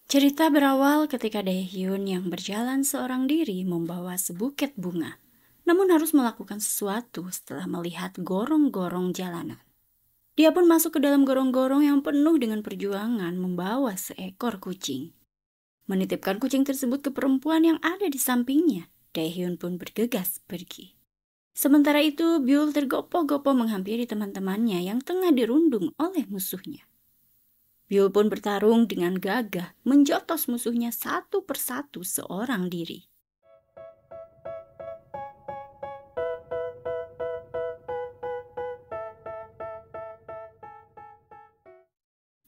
Cerita berawal ketika Daehyun yang berjalan seorang diri membawa sebuket bunga, namun harus melakukan sesuatu setelah melihat gorong-gorong jalanan. Dia pun masuk ke dalam gorong-gorong yang penuh dengan perjuangan membawa seekor kucing. Menitipkan kucing tersebut ke perempuan yang ada di sampingnya, Daehyun pun bergegas pergi. Sementara itu, Byul tergopoh-gopoh menghampiri teman-temannya yang tengah dirundung oleh musuhnya. Byul pun bertarung dengan gagah, menjotos musuhnya satu persatu seorang diri.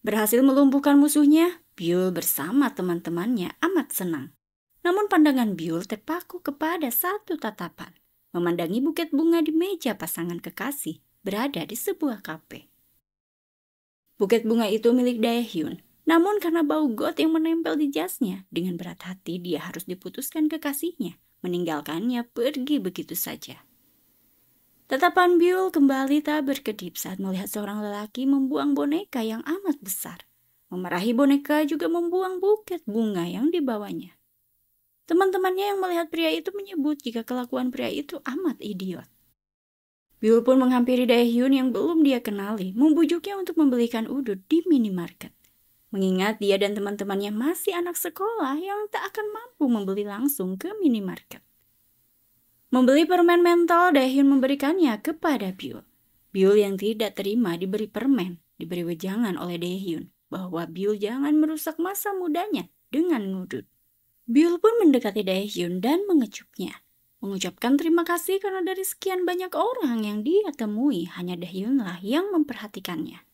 Berhasil melumpuhkan musuhnya, Byul bersama teman-temannya amat senang. Namun pandangan Byul terpaku kepada satu tatapan, memandangi buket bunga di meja pasangan kekasih berada di sebuah kafe. Buket bunga itu milik Daehyun, namun karena bau got yang menempel di jasnya, dengan berat hati dia harus diputuskan kekasihnya, meninggalkannya pergi begitu saja. Tatapan Byul kembali tak berkedip saat melihat seorang lelaki membuang boneka yang amat besar. Memarahi boneka juga membuang buket bunga yang dibawanya. Teman-temannya yang melihat pria itu menyebut jika kelakuan pria itu amat idiot. Byul pun menghampiri Daehyun yang belum dia kenali, membujuknya untuk membelikan udut di minimarket. Mengingat dia dan teman-temannya masih anak sekolah yang tak akan mampu membeli langsung ke minimarket. Membeli permen mentol, Daehyun memberikannya kepada Byul. Byul yang tidak terima diberi permen, diberi wejangan oleh Daehyun bahwa Byul jangan merusak masa mudanya dengan ngudut. Byul pun mendekati Daehyun dan mengecupnya. Mengucapkan terima kasih karena dari sekian banyak orang yang dia temui, hanya Daehyunlah yang memperhatikannya.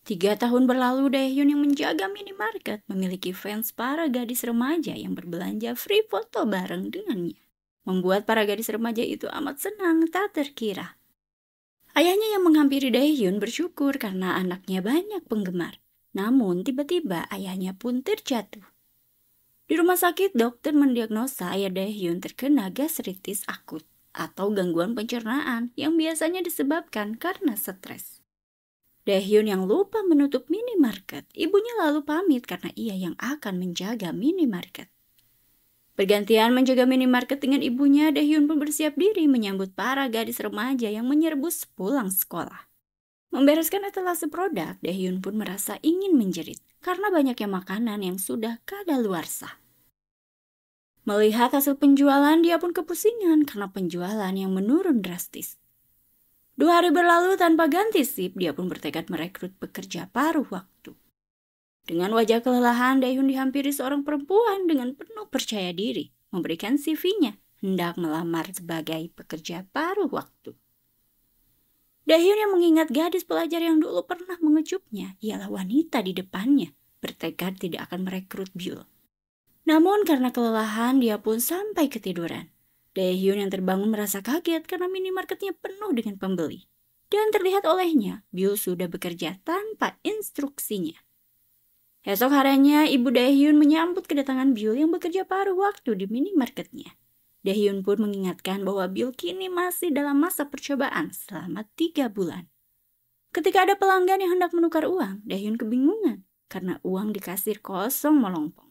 3 tahun berlalu, Daehyun yang menjaga minimarket memiliki fans para gadis remaja yang berbelanja free foto bareng dengannya. Membuat para gadis remaja itu amat senang tak terkira. Ayahnya yang menghampiri Daehyun bersyukur karena anaknya banyak penggemar. Namun tiba-tiba ayahnya pun terjatuh. Di rumah sakit, dokter mendiagnosa ayah Daehyun terkena gastritis akut atau gangguan pencernaan yang biasanya disebabkan karena stres. Daehyun yang lupa menutup minimarket, ibunya lalu pamit karena ia yang akan menjaga minimarket. Bergantian menjaga minimarket dengan ibunya, Daehyun pun bersiap diri menyambut para gadis remaja yang menyerbu pulang sekolah. Membereskan etalase produk, Daehyun pun merasa ingin menjerit karena banyaknya makanan yang sudah kadaluarsa. Melihat hasil penjualan, dia pun kepusingan karena penjualan yang menurun drastis. 2 hari berlalu tanpa ganti sip, dia pun bertekad merekrut pekerja paruh waktu. Dengan wajah kelelahan, Daehyun dihampiri seorang perempuan dengan penuh percaya diri, memberikan CV-nya, hendak melamar sebagai pekerja paruh waktu. Daehyun yang mengingat gadis pelajar yang dulu pernah mengecupnya, ialah wanita di depannya, bertekad tidak akan merekrut Byul. Namun karena kelelahan, dia pun sampai ketiduran. Daehyun yang terbangun merasa kaget karena minimarketnya penuh dengan pembeli. Dan terlihat olehnya, Byul sudah bekerja tanpa instruksinya. Esok harinya, ibu Daehyun menyambut kedatangan Byul yang bekerja paruh waktu di minimarketnya. Daehyun pun mengingatkan bahwa Byul kini masih dalam masa percobaan selama 3 bulan. Ketika ada pelanggan yang hendak menukar uang, Daehyun kebingungan karena uang di kasir kosong melompong.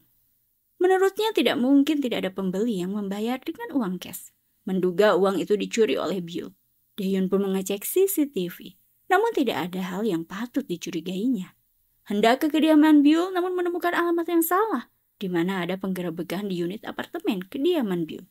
Menurutnya tidak mungkin tidak ada pembeli yang membayar dengan uang cash. Menduga uang itu dicuri oleh Byul. Daehyun pun mengecek CCTV, namun tidak ada hal yang patut dicurigainya. Hendak ke kediaman Byul namun menemukan alamat yang salah, di mana ada penggerebekan di unit apartemen kediaman Byul.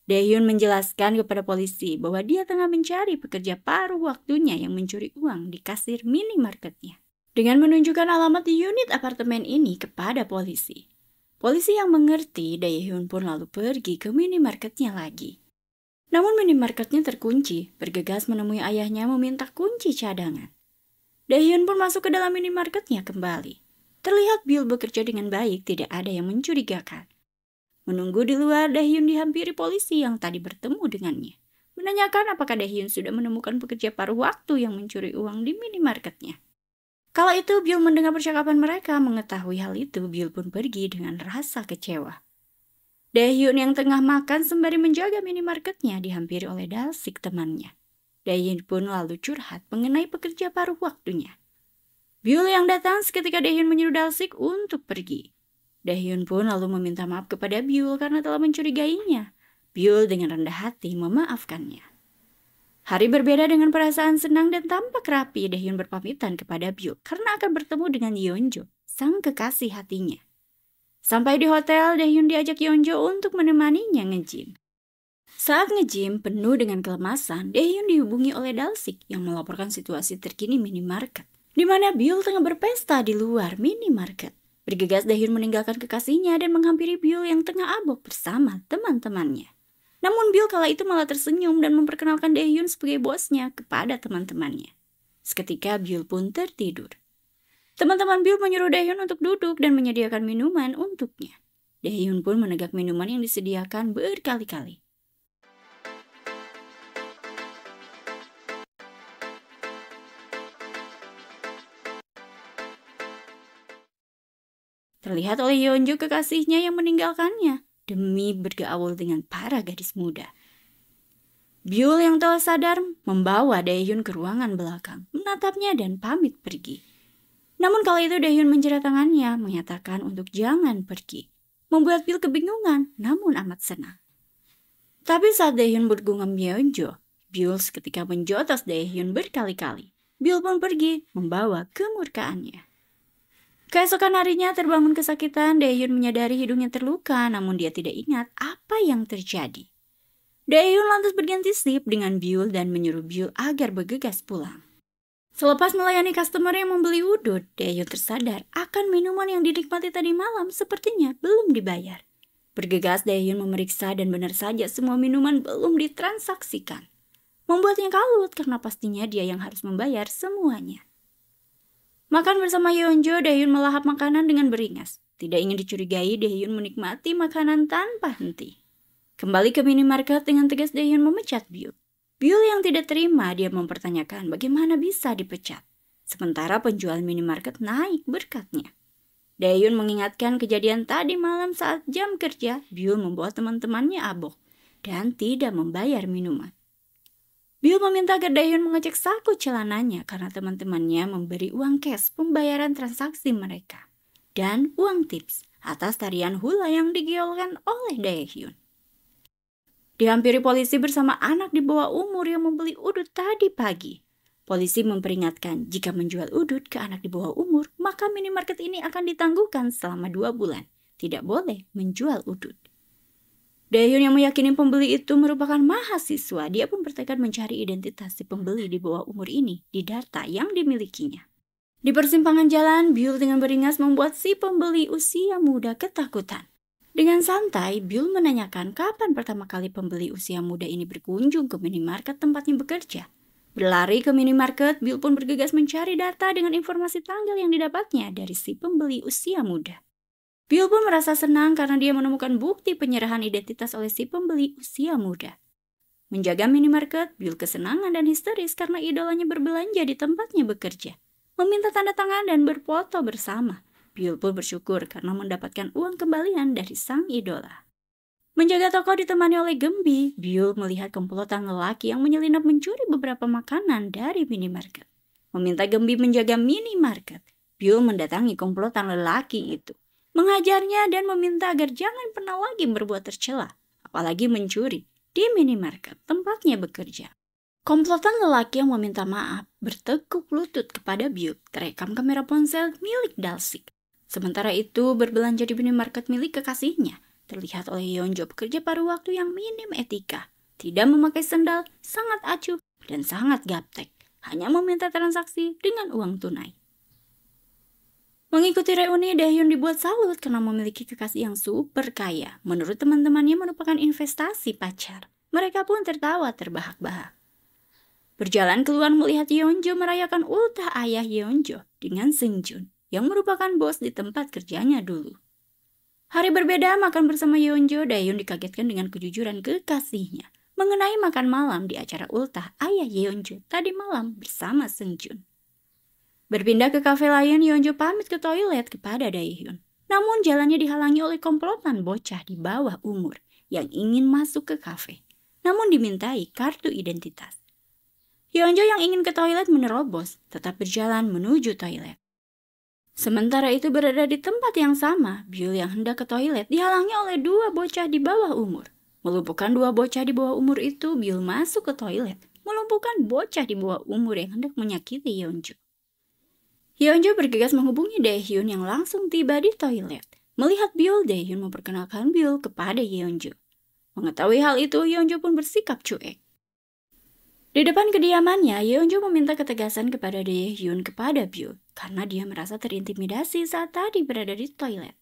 Daehyun menjelaskan kepada polisi bahwa dia tengah mencari pekerja paruh waktunya yang mencuri uang di kasir minimarketnya. Dengan menunjukkan alamat di unit apartemen ini kepada polisi. Polisi yang mengerti, Daehyun pun lalu pergi ke minimarketnya lagi. Namun minimarketnya terkunci, bergegas menemui ayahnya meminta kunci cadangan. Daehyun pun masuk ke dalam minimarketnya kembali. Terlihat Byul bekerja dengan baik, tidak ada yang mencurigakan. Menunggu di luar, Daehyun dihampiri polisi yang tadi bertemu dengannya. Menanyakan apakah Daehyun sudah menemukan pekerja paruh waktu yang mencuri uang di minimarketnya. Kala itu Byul mendengar percakapan mereka, mengetahui hal itu Byul pun pergi dengan rasa kecewa. Daehyun yang tengah makan sembari menjaga minimarketnya dihampiri oleh Dalsik temannya. Daehyun pun lalu curhat mengenai pekerja paruh waktunya. Byul yang datang seketika Daehyun menyuruh Dalsik untuk pergi. Daehyun pun lalu meminta maaf kepada Byul karena telah mencurigainya. Byul dengan rendah hati memaafkannya. Hari berbeda dengan perasaan senang dan tampak rapi, Daehyun berpamitan kepada Byul karena akan bertemu dengan Yeonjo, sang kekasih hatinya. Sampai di hotel, Daehyun diajak Yeonjo untuk menemaninya nge-gym. Saat nge-gym penuh dengan kelemasan, Daehyun dihubungi oleh Dalsik yang melaporkan situasi terkini minimarket, di mana Byul tengah berpesta di luar minimarket. Bergegas Daehyun meninggalkan kekasihnya dan menghampiri Byul yang tengah abok bersama teman-temannya. Namun Byul kala itu malah tersenyum dan memperkenalkan Daehyun sebagai bosnya kepada teman-temannya. Seketika Byul pun tertidur. Teman-teman Byul menyuruh Daehyun untuk duduk dan menyediakan minuman untuknya. Daehyun pun menegak minuman yang disediakan berkali-kali. Terlihat oleh Yeonjo kekasihnya yang meninggalkannya demi bergaul dengan para gadis muda. Byul yang telah sadar membawa Daehyun ke ruangan belakang, menatapnya dan pamit pergi. Namun kala itu Daehyun menjerat tangannya, menyatakan untuk jangan pergi. Membuat Byul kebingungan, namun amat senang. Tapi saat Daehyun bergumam Yeonjo, Byul seketika menjotos Daehyun berkali-kali. Byul pun pergi, membawa kemurkaannya. Keesokan harinya terbangun kesakitan, Daehyun menyadari hidungnya terluka, namun dia tidak ingat apa yang terjadi. Daehyun lantas berganti sip dengan Byul dan menyuruh Byul agar bergegas pulang. Selepas melayani customer yang membeli udut, Daehyun tersadar akan minuman yang dinikmati tadi malam sepertinya belum dibayar. Bergegas Daehyun memeriksa dan benar saja semua minuman belum ditransaksikan. Membuatnya kalut karena pastinya dia yang harus membayar semuanya. Makan bersama Yeonjo, Daehyun melahap makanan dengan beringas. Tidak ingin dicurigai, Daehyun menikmati makanan tanpa henti. Kembali ke minimarket dengan tegas Daehyun memecat Byul. Byul yang tidak terima, dia mempertanyakan bagaimana bisa dipecat. Sementara penjual minimarket naik berkatnya. Daehyun mengingatkan kejadian tadi malam saat jam kerja, Byul membawa teman-temannya abok dan tidak membayar minuman. Byul meminta agar Daehyun mengecek saku celananya karena teman-temannya memberi uang cash pembayaran transaksi mereka dan uang tips atas tarian hula yang digiolkan oleh Daehyun. Dihampiri polisi bersama anak di bawah umur yang membeli udut tadi pagi. Polisi memperingatkan jika menjual udut ke anak di bawah umur, maka minimarket ini akan ditangguhkan selama 2 bulan. Tidak boleh menjual udut. Daehyun yang meyakini pembeli itu merupakan mahasiswa, dia pun bertekad mencari identitas si pembeli di bawah umur ini di data yang dimilikinya. Di persimpangan jalan, Byul dengan beringas membuat si pembeli usia muda ketakutan. Dengan santai, Byul menanyakan kapan pertama kali pembeli usia muda ini berkunjung ke minimarket tempatnya bekerja. Berlari ke minimarket, Byul pun bergegas mencari data dengan informasi tanggal yang didapatnya dari si pembeli usia muda. Byul pun merasa senang karena dia menemukan bukti penyerahan identitas oleh si pembeli usia muda. Menjaga minimarket, Byul kesenangan dan histeris karena idolanya berbelanja di tempatnya bekerja. Meminta tanda tangan dan berfoto bersama. Byul pun bersyukur karena mendapatkan uang kembalian dari sang idola. Menjaga toko ditemani oleh Gembi, Byul melihat komplotan lelaki yang menyelinap mencuri beberapa makanan dari minimarket. Meminta Gembi menjaga minimarket, Byul mendatangi komplotan lelaki itu. Mengajarnya dan meminta agar jangan pernah lagi berbuat tercela, apalagi mencuri di minimarket tempatnya bekerja. Komplotan lelaki yang meminta maaf bertekuk lutut kepada Byul terekam kamera ponsel milik Dalsik. Sementara itu berbelanja di minimarket milik kekasihnya terlihat oleh Yeonjo bekerja paruh waktu yang minim etika, tidak memakai sendal, sangat acuh dan sangat gaptek, hanya meminta transaksi dengan uang tunai. Mengikuti reuni, Daehyun dibuat salut karena memiliki kekasih yang super kaya. Menurut teman-temannya merupakan investasi pacar. Mereka pun tertawa terbahak-bahak. Berjalan keluar melihat Yeonjo merayakan ultah ayah Yeonjo dengan Seungjun yang merupakan bos di tempat kerjanya dulu. Hari berbeda makan bersama Yeonjo, Daehyun dikagetkan dengan kejujuran kekasihnya mengenai makan malam di acara ultah ayah Yeonjo tadi malam bersama Seungjun. Berpindah ke kafe lain, Yeonjo pamit ke toilet kepada Daehyun. Namun jalannya dihalangi oleh komplotan bocah di bawah umur yang ingin masuk ke kafe. Namun dimintai kartu identitas. Yeonjo yang ingin ke toilet menerobos, tetap berjalan menuju toilet. Sementara itu berada di tempat yang sama, Byul yang hendak ke toilet dihalangi oleh dua bocah di bawah umur. Melumpuhkan dua bocah di bawah umur itu, Byul masuk ke toilet, melumpuhkan bocah di bawah umur yang hendak menyakiti Yeonju. Yeonju bergegas menghubungi Daehyun yang langsung tiba di toilet. Melihat Byul, Daehyun memperkenalkan Byul kepada Yeonju. Mengetahui hal itu, Yeonju pun bersikap cuek. Di depan kediamannya, Yeonju meminta ketegasan kepada Daehyun kepada Byul karena dia merasa terintimidasi saat tadi berada di toilet.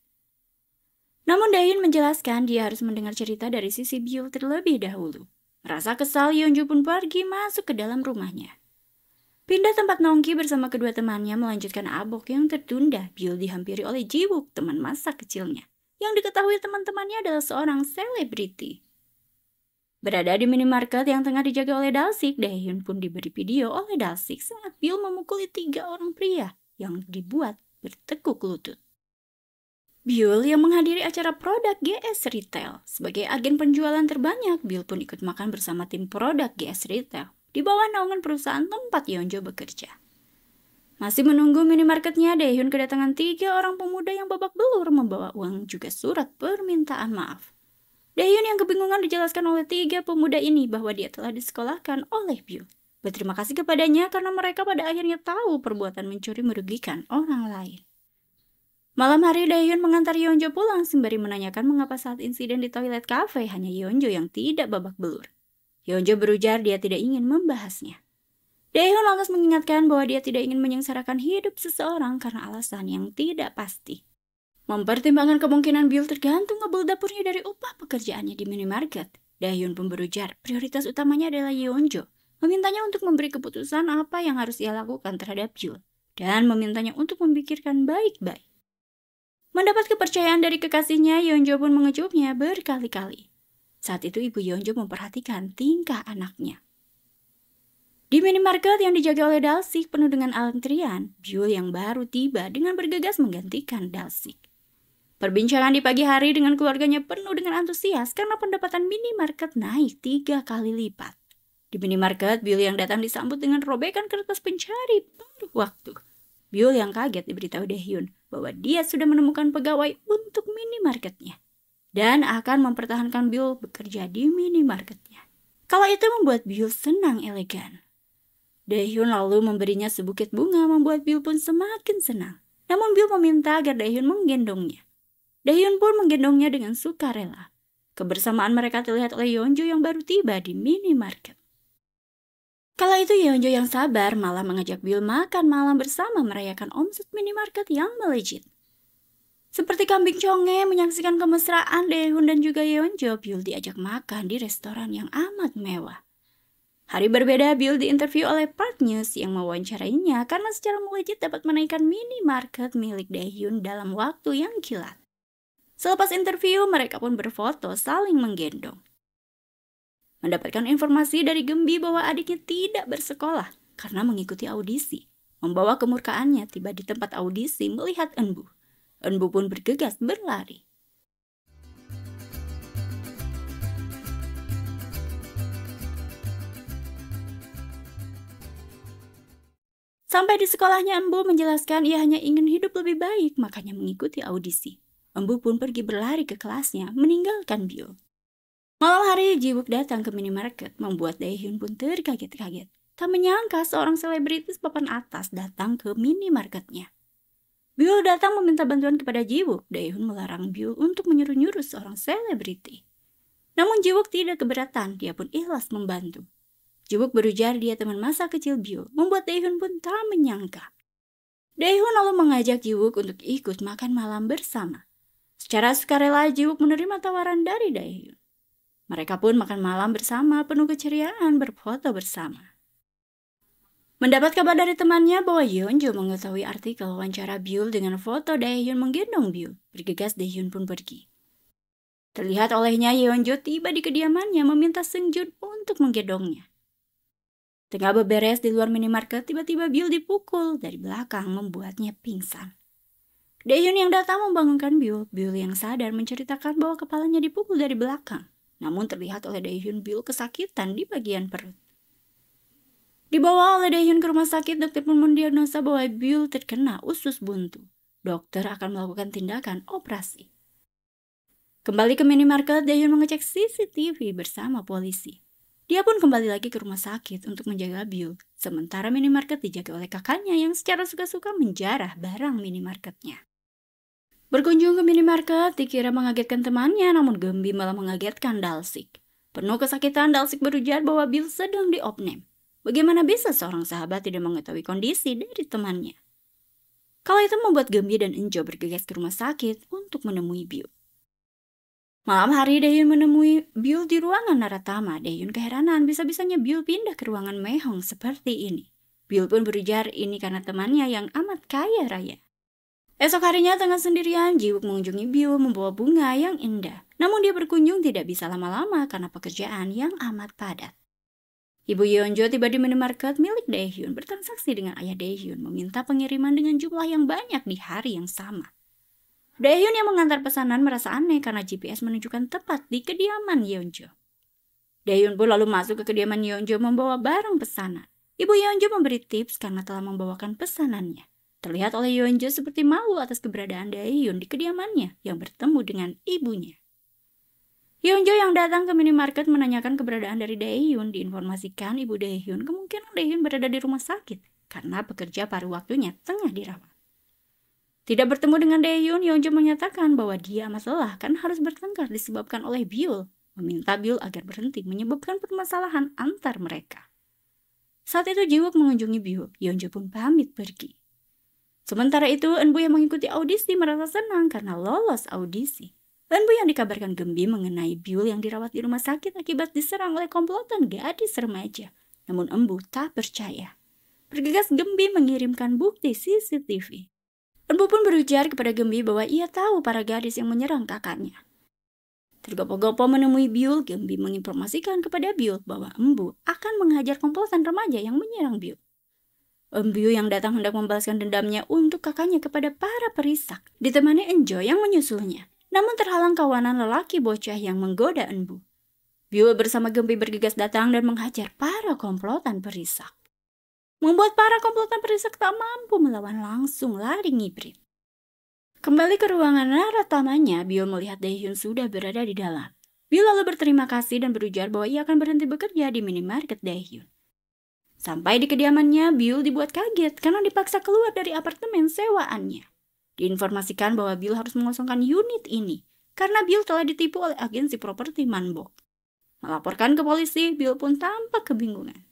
Namun Daehyun menjelaskan dia harus mendengar cerita dari sisi Byul terlebih dahulu. Merasa kesal, Yeonju pun pergi masuk ke dalam rumahnya. Pindah tempat nongki bersama kedua temannya melanjutkan abok yang tertunda. Byul dihampiri oleh Jiwook, teman masa kecilnya, yang diketahui teman-temannya adalah seorang selebriti. Berada di minimarket yang tengah dijaga oleh Dalsik, Daehyun pun diberi video oleh Dalsik saat Byul memukuli 3 orang pria yang dibuat bertekuk lutut. Byul yang menghadiri acara produk GS Retail sebagai agen penjualan terbanyak, Byul pun ikut makan bersama tim produk GS Retail di bawah naungan perusahaan tempat Yeonju bekerja. Masih menunggu minimarketnya, Daehyun kedatangan 3 orang pemuda yang babak belur membawa uang juga surat permintaan maaf. Daehyun yang kebingungan dijelaskan oleh 3 pemuda ini bahwa dia telah disekolahkan oleh Byul. Berterima kasih kepadanya karena mereka pada akhirnya tahu perbuatan mencuri merugikan orang lain. Malam hari, Daehyun mengantar Yeonju pulang sembari menanyakan mengapa saat insiden di toilet cafe hanya Yeonju yang tidak babak belur. Yeonju berujar dia tidak ingin membahasnya. Daehyun lantas mengingatkan bahwa dia tidak ingin menyengsarakan hidup seseorang karena alasan yang tidak pasti. Mempertimbangkan kemungkinan Byul tergantung ngebul dapurnya dari upah pekerjaannya di minimarket, Daehyun pun berujar prioritas utamanya adalah Yeonju, memintanya untuk memberi keputusan apa yang harus ia lakukan terhadap Byul, dan memintanya untuk memikirkan baik-baik. Mendapat kepercayaan dari kekasihnya, Yeonju pun mengejutnya berkali-kali. Saat itu ibu Yeonju memperhatikan tingkah anaknya. Di minimarket yang dijaga oleh Dalsik penuh dengan antrian, Byul yang baru tiba dengan bergegas menggantikan Dalsik. Perbincangan di pagi hari dengan keluarganya penuh dengan antusias karena pendapatan minimarket naik 3 kali lipat. Di minimarket, Byul yang datang disambut dengan robekan kertas pencari paruh waktu. Byul yang kaget diberitahu Daehyun bahwa dia sudah menemukan pegawai untuk minimarketnya dan akan mempertahankan Byul bekerja di minimarketnya. Kalau itu membuat Byul senang elegan. Daehyun lalu memberinya sebukit bunga membuat Byul pun semakin senang. Namun Byul meminta agar Daehyun menggendongnya. Daehyun pun menggendongnya dengan sukarela. Kebersamaan mereka terlihat oleh Yeonju yang baru tiba di minimarket. Kala itu Yeonju yang sabar malah mengajak Byul makan malam bersama merayakan omset minimarket yang melejit. Seperti kambing conge menyaksikan kemesraan Daehyun dan juga Yeonju, Byul diajak makan di restoran yang amat mewah. Hari berbeda, Byul diinterview oleh Park News yang mewawancarainya karena secara melejit dapat menaikkan minimarket milik Daehyun dalam waktu yang kilat. Selepas interview, mereka pun berfoto saling menggendong. Mendapatkan informasi dari Gembi bahwa adiknya tidak bersekolah karena mengikuti audisi. Membawa kemurkaannya tiba di tempat audisi melihat Eunbu. Eunbu pun bergegas berlari. Sampai di sekolahnya, Eunbu menjelaskan ia hanya ingin hidup lebih baik, makanya mengikuti audisi. Eunbu pun pergi berlari ke kelasnya, meninggalkan Byul. Malam hari, Jiwook datang ke minimarket, membuat Daehyun pun terkaget-kaget. Tak menyangka seorang selebritis papan atas datang ke minimarketnya. Byul datang meminta bantuan kepada Jiwook. Daehyun melarang Byul untuk menyuruh-nyuruh seorang selebriti. Namun Jiwook tidak keberatan, dia pun ikhlas membantu. Jiwook berujar dia teman masa kecil Byul, membuat Daehyun pun tak menyangka. Daehyun lalu mengajak Jiwook untuk ikut makan malam bersama. Secara sukarela, Jiwook menerima tawaran dari Daehyun. Mereka pun makan malam bersama penuh keceriaan berfoto bersama. Mendapat kabar dari temannya bahwa Yeonju mengetahui artikel wawancara Byul dengan foto Daehyun menggendong Byul. Bergegas Daehyun pun pergi. Terlihat olehnya Yeonju tiba di kediamannya meminta Seungjun untuk menggendongnya. Tengah beberes di luar minimarket, tiba-tiba Byul dipukul dari belakang membuatnya pingsan. Daehyun yang datang membangunkan Byul. Byul yang sadar menceritakan bahwa kepalanya dipukul dari belakang. Namun terlihat oleh Daehyun Byul kesakitan di bagian perut. Dibawa oleh Daehyun ke rumah sakit, dokter pun mendiagnosa bahwa Byul terkena usus buntu. Dokter akan melakukan tindakan operasi. Kembali ke minimarket, Daehyun mengecek CCTV bersama polisi. Dia pun kembali lagi ke rumah sakit untuk menjaga Byul, sementara minimarket dijaga oleh kakaknya yang secara suka-suka menjarah barang minimarketnya. Berkunjung ke minimarket dikira mengagetkan temannya, namun Gembi malah mengagetkan Dalsik. Penuh kesakitan, Dalsik berujar bahwa Byul sedang diopname. Bagaimana bisa seorang sahabat tidak mengetahui kondisi dari temannya? Kala itu membuat Gembi dan Enjo bergegas ke rumah sakit untuk menemui Byul. Malam hari Daehyun menemui Byul di ruangan Naratama. Daehyun keheranan bisa-bisanya Byul pindah ke ruangan Mehong seperti ini. Byul pun berujar ini karena temannya yang amat kaya raya. Esok harinya tengah sendirian, Jiwook mengunjungi Byul membawa bunga yang indah. Namun dia berkunjung tidak bisa lama-lama karena pekerjaan yang amat padat. Ibu Yeonjo tiba di minimarket milik Daehyun bertransaksi dengan ayah Daehyun meminta pengiriman dengan jumlah yang banyak di hari yang sama. Daehyun yang mengantar pesanan merasa aneh karena GPS menunjukkan tepat di kediaman Yeonjo. Daehyun pun lalu masuk ke kediaman Yeonjo membawa barang pesanan. Ibu Yeonjo memberi tips karena telah membawakan pesanannya. Terlihat oleh Yeonjo seperti malu atas keberadaan Daehyun di kediamannya yang bertemu dengan ibunya. Yeonjo yang datang ke minimarket menanyakan keberadaan dari Daehyun. Diinformasikan ibu Daehyun kemungkinan Daehyun berada di rumah sakit karena pekerja paruh waktunya tengah dirawat. Tidak bertemu dengan Daehyun, Yeonjo menyatakan bahwa dia amat lelah karena harus bertengkar disebabkan oleh Byul, meminta Byul agar berhenti menyebabkan permasalahan antar mereka. Saat itu Jiwook mengunjungi Byul, Yeonjo pun pamit pergi. Sementara itu, Eunbu yang mengikuti audisi merasa senang karena lolos audisi. Eunbu yang dikabarkan Gembi mengenai Byul yang dirawat di rumah sakit akibat diserang oleh komplotan gadis remaja. Namun Eunbu tak percaya. Bergegas Gembi mengirimkan bukti CCTV. Eunbu pun berujar kepada Gembi bahwa ia tahu para gadis yang menyerang kakaknya. Tergopoh-gopoh menemui Byul, Gembi menginformasikan kepada Byul bahwa Eunbu akan menghajar komplotan remaja yang menyerang Byul. Eunbu yang datang hendak membalaskan dendamnya untuk kakaknya kepada para perisak, ditemani Enjo yang menyusulnya. Namun terhalang kawanan lelaki bocah yang menggoda Eunbu. Byul bersama Gembi bergegas datang dan menghajar para komplotan perisak. Membuat para komplotan perisak tak mampu melawan, langsung lari ngibrit. Kembali ke ruangan Naratamanya, Byul melihat Daehyun sudah berada di dalam. Byul lalu berterima kasih dan berujar bahwa ia akan berhenti bekerja di minimarket Daehyun. Sampai di kediamannya, Byul dibuat kaget karena dipaksa keluar dari apartemen sewaannya. Diinformasikan bahwa Byul harus mengosongkan unit ini karena Byul telah ditipu oleh agensi properti Manbok. Melaporkan ke polisi, Byul pun tampak kebingungan.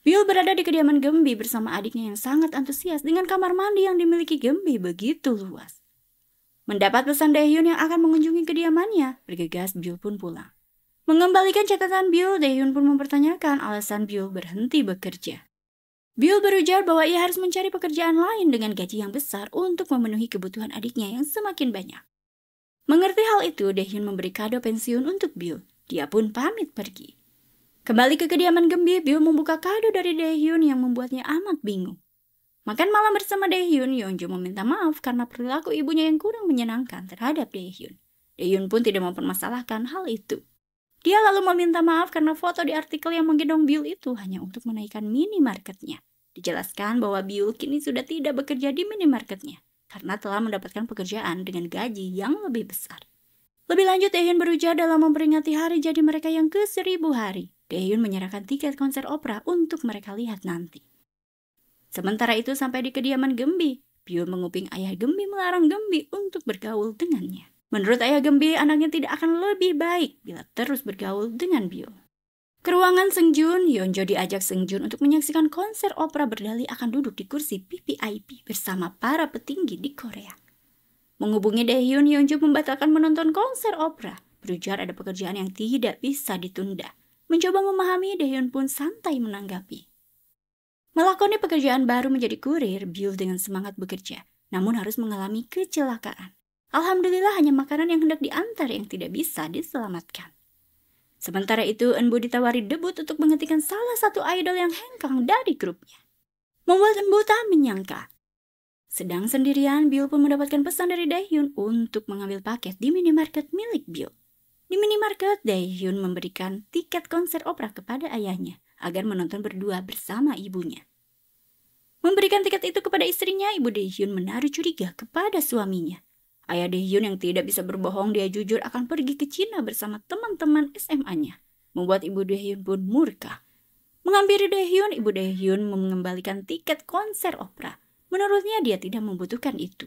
Byul berada di kediaman Gembi bersama adiknya yang sangat antusias dengan kamar mandi yang dimiliki Gembi begitu luas. Mendapat pesan Daehyun yang akan mengunjungi kediamannya, bergegas Byul pun pulang. Mengembalikan catatan Byul, Daehyun pun mempertanyakan alasan Byul berhenti bekerja. Byul berujar bahwa ia harus mencari pekerjaan lain dengan gaji yang besar untuk memenuhi kebutuhan adiknya yang semakin banyak. Mengerti hal itu, Daehyun memberi kado pensiun untuk Byul. Dia pun pamit pergi. Kembali ke kediaman Gembi, Byul membuka kado dari Daehyun yang membuatnya amat bingung. Makan malam bersama Daehyun, Yeonjo meminta maaf karena perilaku ibunya yang kurang menyenangkan terhadap Daehyun. Daehyun pun tidak mempermasalahkan hal itu. Dia lalu meminta maaf karena foto di artikel yang menggendong Byul itu hanya untuk menaikkan minimarketnya. Dijelaskan bahwa Byul kini sudah tidak bekerja di minimarketnya karena telah mendapatkan pekerjaan dengan gaji yang lebih besar. Lebih lanjut, Daehyun berujar dalam memperingati hari jadi mereka yang ke-1000 hari. Daehyun menyerahkan tiket konser opera untuk mereka lihat nanti. Sementara itu sampai di kediaman Gembi, Byul menguping ayah Gembi melarang Gembi untuk bergaul dengannya. Menurut ayah Gembi, anaknya tidak akan lebih baik bila terus bergaul dengan Byul. Ke ruangan Seungjun, Yeonjo diajak Seungjun untuk menyaksikan konser opera berdalih akan duduk di kursi VVIP bersama para petinggi di Korea. Menghubungi Daehyun, Yeonjo membatalkan menonton konser opera. Berujar ada pekerjaan yang tidak bisa ditunda. Mencoba memahami, Daehyun pun santai menanggapi. Melakoni pekerjaan baru menjadi kurir, Byul dengan semangat bekerja, namun harus mengalami kecelakaan. Alhamdulillah hanya makanan yang hendak diantar yang tidak bisa diselamatkan. Sementara itu, Eunbu ditawari debut untuk menggantikan salah satu idol yang hengkang dari grupnya. Membuat Eunbu tak menyangka. Sedang sendirian, Byul pun mendapatkan pesan dari Daehyun untuk mengambil paket di minimarket milik Byul. Di minimarket, Daehyun memberikan tiket konser opera kepada ayahnya agar menonton berdua bersama ibunya. Memberikan tiket itu kepada istrinya, Ibu Daehyun menaruh curiga kepada suaminya. Ayah Daehyun yang tidak bisa berbohong, dia jujur akan pergi ke Cina bersama teman-teman SMA-nya. Membuat Ibu Daehyun pun murka. Menghampiri Daehyun, Ibu Daehyun mengembalikan tiket konser opera. Menurutnya dia tidak membutuhkan itu.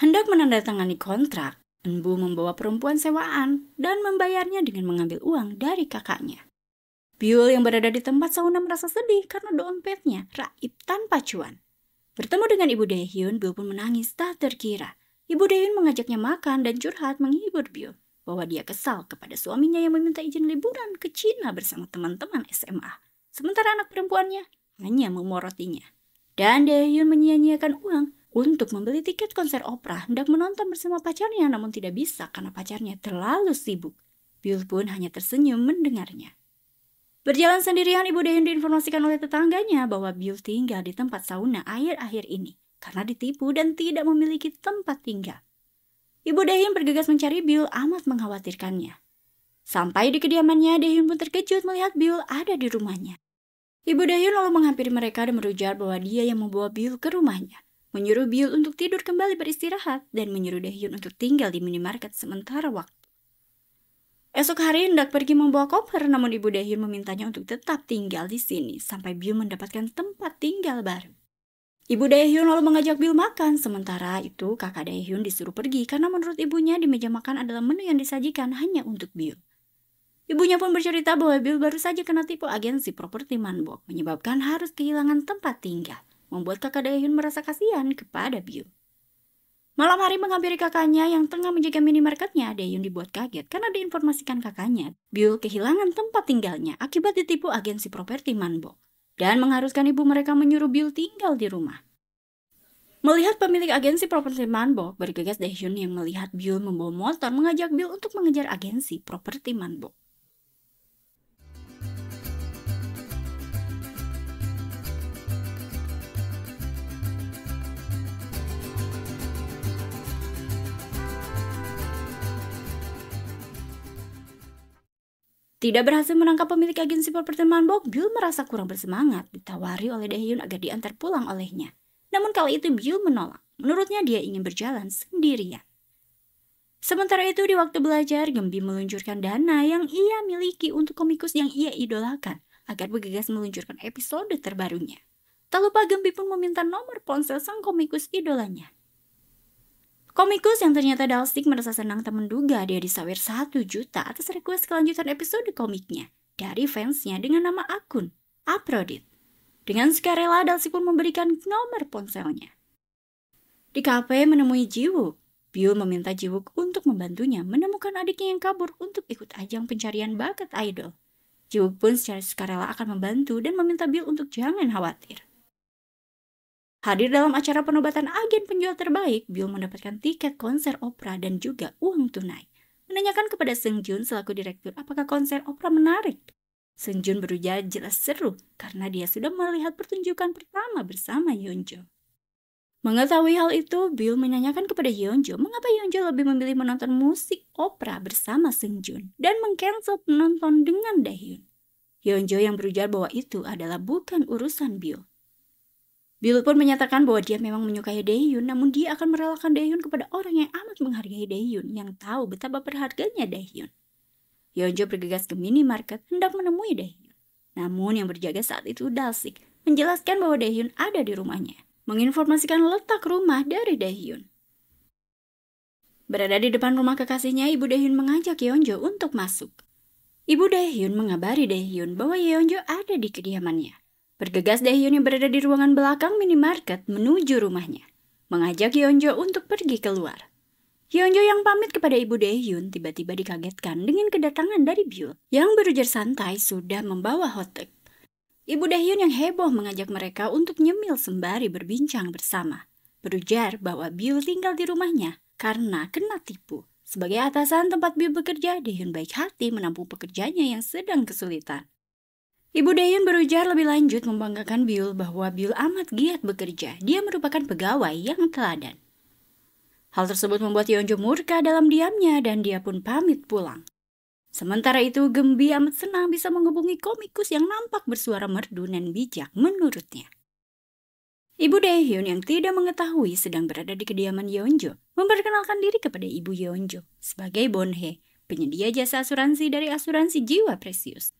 Hendak menandatangani kontrak, Enbu membawa perempuan sewaan dan membayarnya dengan mengambil uang dari kakaknya. Byul yang berada di tempat sauna merasa sedih karena dompetnya raib tanpa cuan. Bertemu dengan Ibu Daehyun, Byul pun menangis tak terkira. Ibu Daehyun mengajaknya makan dan curhat menghibur Byul bahwa dia kesal kepada suaminya yang meminta izin liburan ke Cina bersama teman-teman SMA. Sementara anak perempuannya hanya memorotinya. Dan Daehyun menyia-nyiakan uang untuk membeli tiket konser opera, hendak menonton bersama pacarnya namun tidak bisa karena pacarnya terlalu sibuk. Byul pun hanya tersenyum mendengarnya. Berjalan sendirian, Ibu Daehyun diinformasikan oleh tetangganya bahwa Byul tinggal di tempat sauna akhir-akhir ini karena ditipu dan tidak memiliki tempat tinggal. Ibu Daehyun bergegas mencari Byul, amat mengkhawatirkannya. Sampai di kediamannya, Daehyun pun terkejut melihat Byul ada di rumahnya. Ibu Daehyun lalu menghampiri mereka dan berujar bahwa dia yang membawa Byul ke rumahnya, menyuruh Byul untuk tidur kembali beristirahat dan menyuruh Daehyun untuk tinggal di minimarket sementara waktu. Esok hari hendak pergi membawa koper, namun Ibu Daehyun memintanya untuk tetap tinggal di sini sampai Byul mendapatkan tempat tinggal baru. Ibu Daehyun lalu mengajak Byul makan, sementara itu kakak Daehyun disuruh pergi karena menurut ibunya di meja makan adalah menu yang disajikan hanya untuk Byul. Ibunya pun bercerita bahwa Byul baru saja kena tipu agensi properti Manbok, menyebabkan harus kehilangan tempat tinggal, membuat kakak Daehyun merasa kasihan kepada Byul. Malam hari menghampiri kakaknya yang tengah menjaga minimarketnya, Daehyun dibuat kaget karena diinformasikan kakaknya Byul kehilangan tempat tinggalnya akibat ditipu agensi properti Manbok dan mengharuskan ibu mereka menyuruh Byul tinggal di rumah. Melihat pemilik agensi properti Manbok, bergegas Daehyun yang melihat Byul membawa motor mengajak Byul untuk mengejar agensi properti Manbok. Tidak berhasil menangkap pemilik agensi properti Manbok, Byul merasa kurang bersemangat, ditawari oleh Daehyun agar diantar pulang olehnya. Namun kali itu Byul menolak. Menurutnya dia ingin berjalan sendirian. Sementara itu di waktu belajar, Gembi meluncurkan dana yang ia miliki untuk komikus yang ia idolakan agar bergegas meluncurkan episode terbarunya. Tak lupa Gembi pun meminta nomor ponsel sang komikus idolanya. Komikus yang ternyata Dalsik merasa senang tak menduga dia disawer 1 juta atas request kelanjutan episode komiknya dari fansnya dengan nama akun Aprodit. Dengan sukarela, Dalsik pun memberikan nomor ponselnya. Di kafe menemui Jiwook, Byul meminta Jiwook untuk membantunya menemukan adiknya yang kabur untuk ikut ajang pencarian bakat idol. Jiwook pun secara sukarela akan membantu dan meminta Byul untuk jangan khawatir. Hadir dalam acara penobatan agen penjual terbaik, Byul mendapatkan tiket konser opera dan juga uang tunai. Menanyakan kepada Seungjun selaku direktur apakah konser opera menarik. Seungjun berujar jelas seru karena dia sudah melihat pertunjukan pertama bersama Yeonjo. Mengetahui hal itu, Byul menanyakan kepada Yeonjo mengapa Yeonjo lebih memilih menonton musik opera bersama Seungjun dan mengcancel penonton dengan Daehyun. Yeonjo yang berujar bahwa itu adalah bukan urusan Byul. Byul pun menyatakan bahwa dia memang menyukai Daehyun, namun dia akan merelakan Daehyun kepada orang yang amat menghargai Daehyun, yang tahu betapa berharganya Daehyun. Yeonjo bergegas ke minimarket hendak menemui Daehyun. Namun yang berjaga saat itu Dalsik menjelaskan bahwa Daehyun ada di rumahnya, menginformasikan letak rumah dari Daehyun. Berada di depan rumah kekasihnya, Ibu Daehyun mengajak Yeonjo untuk masuk. Ibu Daehyun mengabari Daehyun bahwa Yeonjo ada di kediamannya. Bergegas Daehyun yang berada di ruangan belakang minimarket menuju rumahnya, mengajak Yeonjo untuk pergi keluar. Yeonjo yang pamit kepada Ibu Daehyun tiba-tiba dikagetkan dengan kedatangan dari Byul yang berujar santai sudah membawa hotdog. Ibu Daehyun yang heboh mengajak mereka untuk nyemil sembari berbincang bersama. Berujar bahwa Byul tinggal di rumahnya karena kena tipu. Sebagai atasan tempat Byul bekerja, Daehyun baik hati menampung pekerjanya yang sedang kesulitan. Ibu Daehyun berujar lebih lanjut membanggakan Byul bahwa Byul amat giat bekerja. Dia merupakan pegawai yang teladan. Hal tersebut membuat Yeonjo murka dalam diamnya dan dia pun pamit pulang. Sementara itu, Gembi amat senang bisa menghubungi komikus yang nampak bersuara merdu dan bijak menurutnya. Ibu Daehyun yang tidak mengetahui sedang berada di kediaman Yeonjo memperkenalkan diri kepada Ibu Yeonjo sebagai Bonhe, penyedia jasa asuransi dari asuransi jiwa Precious.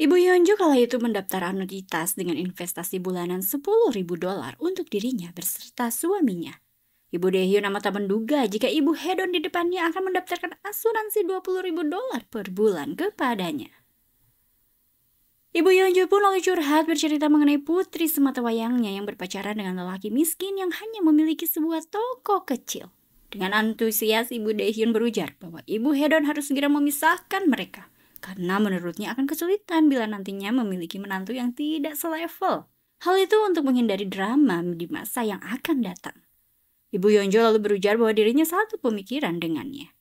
Ibu Yeonjo kala itu mendaftar anuitas dengan investasi bulanan $10.000 untuk dirinya beserta suaminya. Ibu Daehyun amat tak menduga jika Ibu Hedon di depannya akan mendaftarkan asuransi $20.000 per bulan kepadanya. Ibu Yeonjo pun lalu curhat bercerita mengenai putri sematawayangnya yang berpacaran dengan lelaki miskin yang hanya memiliki sebuah toko kecil. Dengan antusias Ibu Daehyun berujar bahwa Ibu Hedon harus segera memisahkan mereka karena menurutnya akan kesulitan bila nantinya memiliki menantu yang tidak selevel. Hal itu untuk menghindari drama di masa yang akan datang. Ibu Yeonjo lalu berujar bahwa dirinya satu pemikiran dengannya.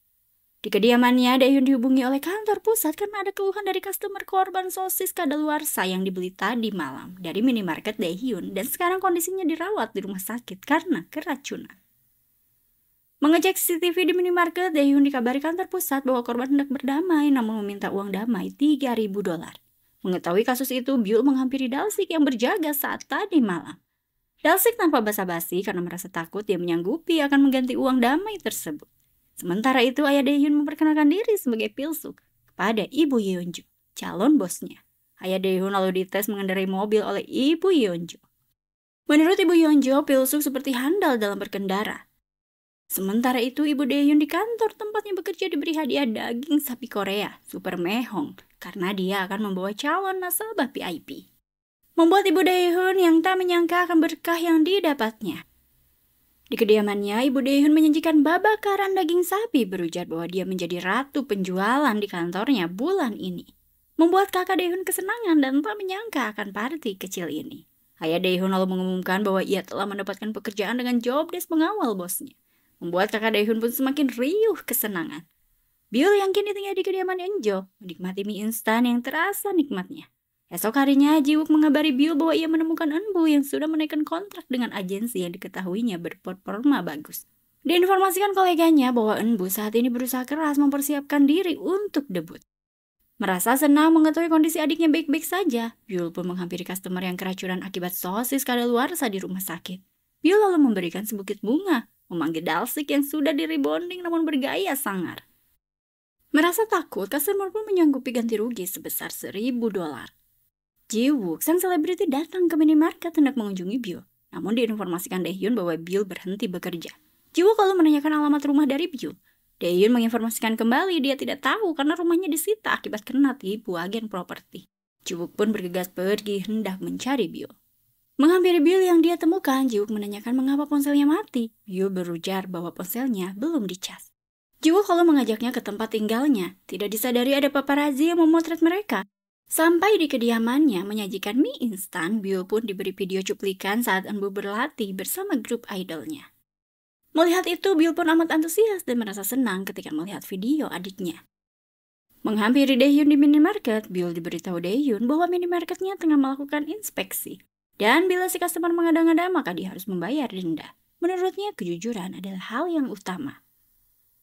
Di kediamannya, Daehyun dihubungi oleh kantor pusat karena ada keluhan dari customer korban sosis kadaluarsa yang dibeli tadi malam dari minimarket Daehyun dan sekarang kondisinya dirawat di rumah sakit karena keracunan. Mengecek CCTV di minimarket, Daehyun dikabari kantor pusat bahwa korban hendak berdamai namun meminta uang damai $3.000. Mengetahui kasus itu, Byul menghampiri Dalsik yang berjaga saat tadi malam. Dalsik tanpa basa-basi karena merasa takut dia menyanggupi akan mengganti uang damai tersebut. Sementara itu, ayah Daehyun memperkenalkan diri sebagai Pilsuk kepada Ibu Yeonjo, calon bosnya. Ayah Daehyun lalu dites mengendarai mobil oleh Ibu Yeonjo. Menurut Ibu Yeonjo, Pilsuk seperti handal dalam berkendara. Sementara itu, Ibu Daehyun di kantor tempatnya bekerja diberi hadiah daging sapi Korea, super mehong, karena dia akan membawa calon nasabah VIP. Membuat Ibu Daehyun yang tak menyangka akan berkah yang didapatnya. Di kediamannya, Ibu Daehyun menyajikan babakaran daging sapi berujar bahwa dia menjadi ratu penjualan di kantornya bulan ini. Membuat kakak Daehyun kesenangan dan tak menyangka akan party kecil ini. Ayah Daehyun lalu mengumumkan bahwa ia telah mendapatkan pekerjaan dengan job desk pengawal bosnya. Membuat kakak Daehyun pun semakin riuh kesenangan. Byul yang kini tinggal di kediaman Yeonjo menikmati mie instan yang terasa nikmatnya. Esok harinya, Jiwook mengabari Byul bahwa ia menemukan Eunbu yang sudah menaikkan kontrak dengan agensi yang diketahuinya berperforma bagus. Diinformasikan koleganya bahwa Eunbu saat ini berusaha keras mempersiapkan diri untuk debut. Merasa senang mengetahui kondisi adiknya baik-baik saja, Byul pun menghampiri customer yang keracunan akibat sosis kadaluarsa di rumah sakit. Byul lalu memberikan sebukit bunga, memanggil Dalsik yang sudah di-rebonding namun bergaya sangar. Merasa takut, customer pun menyanggupi ganti rugi sebesar $1.000. Jiwook, sang selebriti datang ke minimarket hendak mengunjungi Byul, namun diinformasikan Daehyun bahwa Byul berhenti bekerja. Jiwook lalu menanyakan alamat rumah dari Byul. Daehyun menginformasikan kembali dia tidak tahu karena rumahnya disita akibat kena tipu agen properti. Jiwook pun bergegas pergi hendak mencari Byul. Menghampiri Byul yang dia temukan, Jiwook menanyakan mengapa ponselnya mati. Byul berujar bahwa ponselnya belum dicas. Jiwook lalu mengajaknya ke tempat tinggalnya. Tidak disadari ada paparazzi yang memotret mereka. Sampai di kediamannya menyajikan mie instan, Byul pun diberi video cuplikan saat Eunbu berlatih bersama grup idolnya. Melihat itu, Byul pun amat antusias dan merasa senang ketika melihat video adiknya. Menghampiri Daehyun di minimarket, Byul diberitahu Daehyun bahwa minimarketnya tengah melakukan inspeksi. Dan bila si customer mengada-ngada, maka dia harus membayar denda. Menurutnya, kejujuran adalah hal yang utama.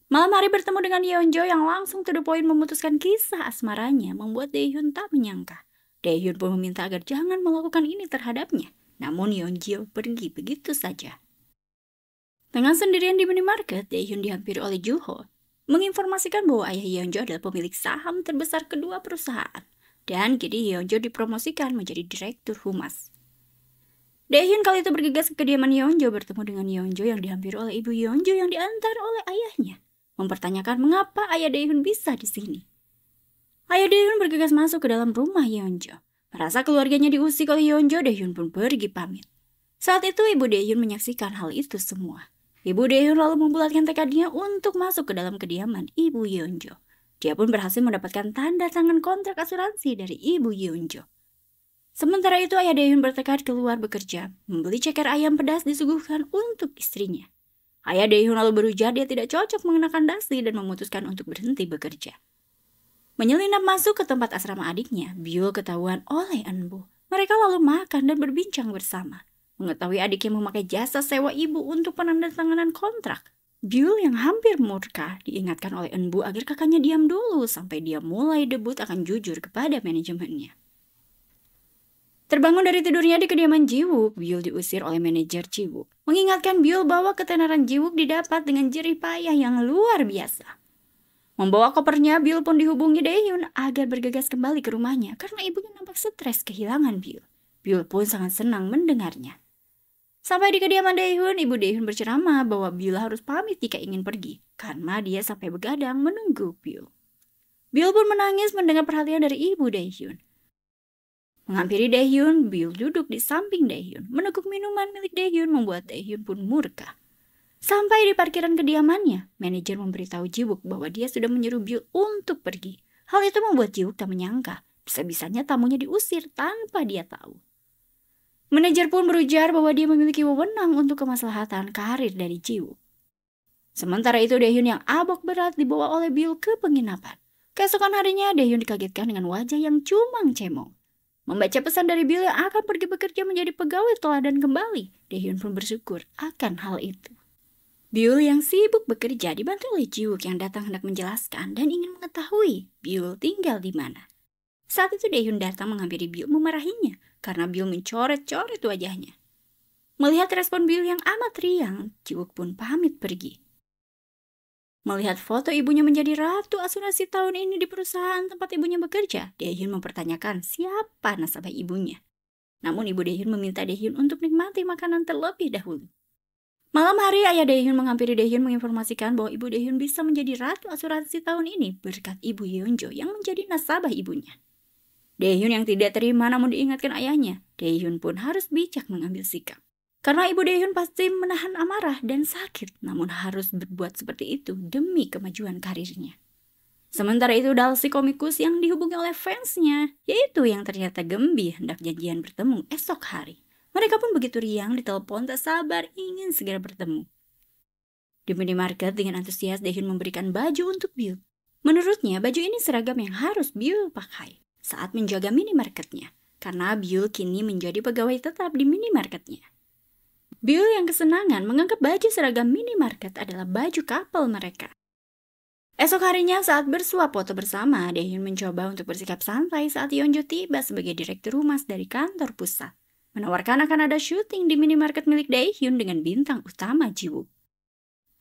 Malam hari bertemu dengan Yeonjo yang langsung to the point memutuskan kisah asmaranya membuat Daehyun tak menyangka. Daehyun pun meminta agar jangan melakukan ini terhadapnya. Namun Yeonjo pergi begitu saja. Tengah sendirian di minimarket, Daehyun dihampiri oleh Juho. Menginformasikan bahwa ayah Yeonjo adalah pemilik saham terbesar kedua perusahaan. Dan kini Yeonjo dipromosikan menjadi direktur humas. Daehyun kali itu bergegas ke kediaman Yeonjo bertemu dengan Yeonjo yang dihampiri oleh ibu Yeonjo yang diantar oleh ayahnya. Mempertanyakan mengapa ayah Daehyun bisa di sini. Ayah Daehyun bergegas masuk ke dalam rumah Yeonjo. Merasa keluarganya diusik oleh Yeonjo, Daehyun pun pergi pamit. Saat itu ibu Daehyun menyaksikan hal itu semua. Ibu Daehyun lalu membulatkan tekadnya untuk masuk ke dalam kediaman ibu Yeonjo. Dia pun berhasil mendapatkan tanda tangan kontrak asuransi dari ibu Yeonjo. Sementara itu ayah Daehyun bertekad keluar bekerja, membeli ceker ayam pedas disuguhkan untuk istrinya. Ayah Daehyun lalu berujar dia tidak cocok mengenakan dasi dan memutuskan untuk berhenti bekerja. Menyelinap masuk ke tempat asrama adiknya, Byul ketahuan oleh Eunbu. Mereka lalu makan dan berbincang bersama. Mengetahui adiknya memakai jasa sewa ibu untuk penandatanganan kontrak, Byul yang hampir murka diingatkan oleh Eunbu agar kakaknya diam dulu sampai dia mulai debut akan jujur kepada manajemennya. Terbangun dari tidurnya di kediaman Jiwook, Byul diusir oleh manajer Jiwook, mengingatkan Byul bahwa ketenaran Jiwook didapat dengan jerih payah yang luar biasa. Membawa kopernya, Byul pun dihubungi Daehyun agar bergegas kembali ke rumahnya karena ibunya nampak stres kehilangan Byul. Byul pun sangat senang mendengarnya. Sampai di kediaman Daehyun, ibu Daehyun berceramah bahwa Byul harus pamit jika ingin pergi karena dia sampai begadang menunggu Byul. Byul pun menangis mendengar perhatian dari ibu Daehyun. Menghampiri Daehyun, Byul duduk di samping Daehyun. Meneguk minuman milik Daehyun membuat Daehyun pun murka. Sampai di parkiran kediamannya, manajer memberitahu Jiwook bahwa dia sudah menyuruh Byul untuk pergi. Hal itu membuat Jiwook tak menyangka, bisa-bisanya tamunya diusir tanpa dia tahu. Manajer pun berujar bahwa dia memiliki wewenang untuk kemaslahatan karir dari Jiwook. Sementara itu Daehyun yang abok berat dibawa oleh Byul ke penginapan. Keesokan harinya Daehyun dikagetkan dengan wajah yang cumang cemong. Membaca pesan dari Byul yang akan pergi bekerja menjadi pegawai teladan kembali, Daehyun pun bersyukur akan hal itu. Byul yang sibuk bekerja dibantu oleh Jiwook yang datang hendak menjelaskan dan ingin mengetahui Byul tinggal di mana. Saat itu Daehyun datang menghampiri Byul memarahinya karena Byul mencoret-coret wajahnya. Melihat respon Byul yang amat riang, Jiwook pun pamit pergi. Melihat foto ibunya menjadi ratu asuransi tahun ini di perusahaan tempat ibunya bekerja, Daehyun mempertanyakan siapa nasabah ibunya. Namun ibu Daehyun meminta Daehyun untuk nikmati makanan terlebih dahulu. Malam hari ayah Daehyun menghampiri Daehyun menginformasikan bahwa ibu Daehyun bisa menjadi ratu asuransi tahun ini berkat ibu Yeonjo yang menjadi nasabah ibunya. Daehyun yang tidak terima namun diingatkan ayahnya, Daehyun pun harus bijak mengambil sikap. Karena ibu Daehyun pasti menahan amarah dan sakit, namun harus berbuat seperti itu demi kemajuan karirnya. Sementara itu Dalsik komikus yang dihubungi oleh fansnya, yaitu yang ternyata Gembi hendak janjian bertemu esok hari. Mereka pun begitu riang ditelepon tak sabar ingin segera bertemu. Di minimarket dengan antusias Daehyun memberikan baju untuk Byul. Menurutnya baju ini seragam yang harus Byul pakai saat menjaga minimarketnya, karena Byul kini menjadi pegawai tetap di minimarketnya. Byul yang kesenangan menganggap baju seragam minimarket adalah baju couple mereka. Esok harinya saat bersuap foto bersama, Daehyun mencoba untuk bersikap santai saat Yeonjo tiba sebagai direktur humas dari kantor pusat. Menawarkan akan ada syuting di minimarket milik Daehyun dengan bintang utama Jiwook.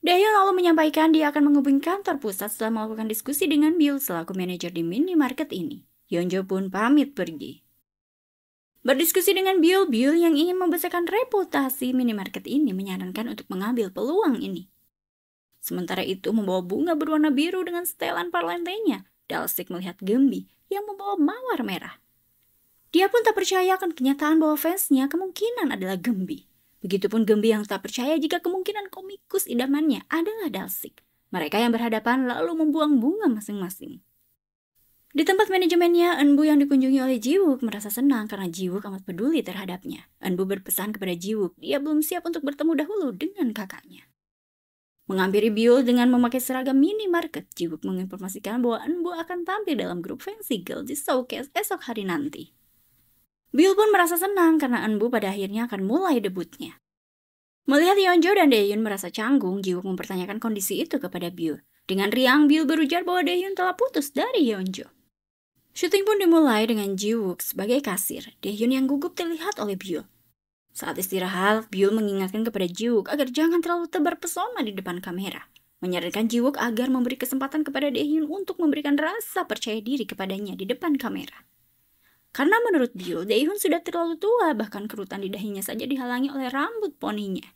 Daehyun lalu menyampaikan dia akan menghubungi kantor pusat setelah melakukan diskusi dengan Byul selaku manajer di minimarket ini. Yeonjo pun pamit pergi. Berdiskusi dengan Byul yang ingin membesarkan reputasi minimarket ini menyarankan untuk mengambil peluang ini. Sementara itu membawa bunga berwarna biru dengan setelan parlentenya, Dalsik melihat Gembi yang membawa mawar merah. Dia pun tak percaya akan kenyataan bahwa fansnya kemungkinan adalah Gembi. Begitupun Gembi yang tak percaya jika kemungkinan komikus idamannya adalah Dalsik. Mereka yang berhadapan lalu membuang bunga masing-masing. Di tempat manajemennya, Eunbu yang dikunjungi oleh Jiwook merasa senang karena Jiwook amat peduli terhadapnya. Eunbu berpesan kepada Jiwook, dia belum siap untuk bertemu dahulu dengan kakaknya. Menghampiri Byul dengan memakai seragam minimarket, Jiwook menginformasikan bahwa Eunbu akan tampil dalam grup Fancy Girl di showcase esok hari nanti. Byul pun merasa senang karena Eunbu pada akhirnya akan mulai debutnya. Melihat Yeonjo dan Daehyun merasa canggung, Jiwook mempertanyakan kondisi itu kepada Byul. Dengan riang, Byul berujar bahwa Daehyun telah putus dari Yeonjo. Syuting pun dimulai dengan Jiwook sebagai kasir. Daehyun yang gugup terlihat oleh Byul. Saat istirahat, Byul mengingatkan kepada Jiwook agar jangan terlalu tebar pesona di depan kamera. Menyarankan Jiwook agar memberi kesempatan kepada Daehyun untuk memberikan rasa percaya diri kepadanya di depan kamera. Karena menurut Byul, Daehyun sudah terlalu tua, bahkan kerutan di dahinya saja dihalangi oleh rambut poninya.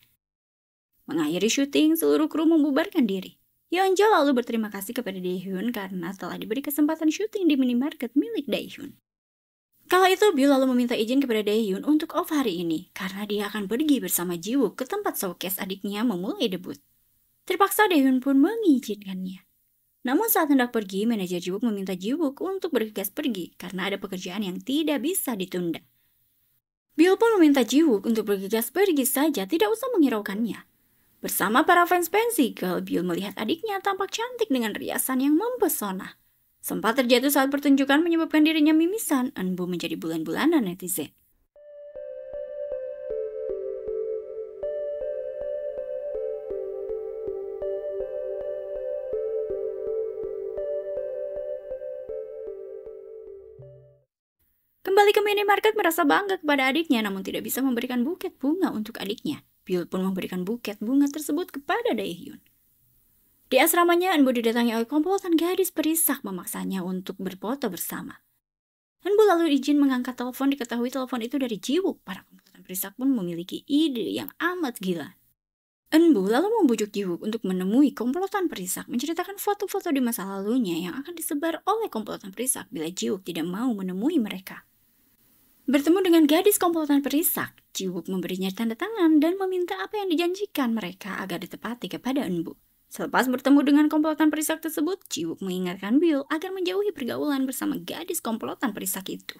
Mengakhiri syuting, seluruh kru membubarkan diri. Yeonjo lalu berterima kasih kepada Daehyun karena telah diberi kesempatan syuting di minimarket milik Daehyun. Kala itu Byul lalu meminta izin kepada Daehyun untuk off hari ini karena dia akan pergi bersama Jiwook ke tempat showcase adiknya memulai debut. Terpaksa Daehyun pun mengizinkannya. Namun saat hendak pergi, manajer Jiwook meminta Jiwook untuk bergegas pergi karena ada pekerjaan yang tidak bisa ditunda. Byul pun meminta Jiwook untuk bergegas pergi saja, tidak usah menghiraukannya. Bersama para fans Fancy Girl, Byul melihat adiknya tampak cantik dengan riasan yang mempesona. Sempat terjatuh saat pertunjukan menyebabkan dirinya mimisan, Eunbu menjadi bulan-bulanan netizen. Kembali Kembali ke minimarket merasa bangga kepada adiknya namun tidak bisa memberikan buket bunga untuk adiknya. Byul pun memberikan buket bunga tersebut kepada Daehyun. Di asramanya, Eunbu didatangi oleh komplotan gadis perisak memaksanya untuk berfoto bersama. Eunbu lalu izin mengangkat telepon, diketahui telepon itu dari Jiwook. Para komplotan perisak pun memiliki ide yang amat gila. Eunbu lalu membujuk Jiwook untuk menemui komplotan perisak, menceritakan foto-foto di masa lalunya yang akan disebar oleh komplotan perisak bila Jiwook tidak mau menemui mereka. Bertemu dengan gadis komplotan perisak, Jiwook memberinya tanda tangan dan meminta apa yang dijanjikan mereka agar ditepati kepada Eunbu. Selepas bertemu dengan komplotan perisak tersebut, Jiwook mengingatkan Byul agar menjauhi pergaulan bersama gadis komplotan perisak itu.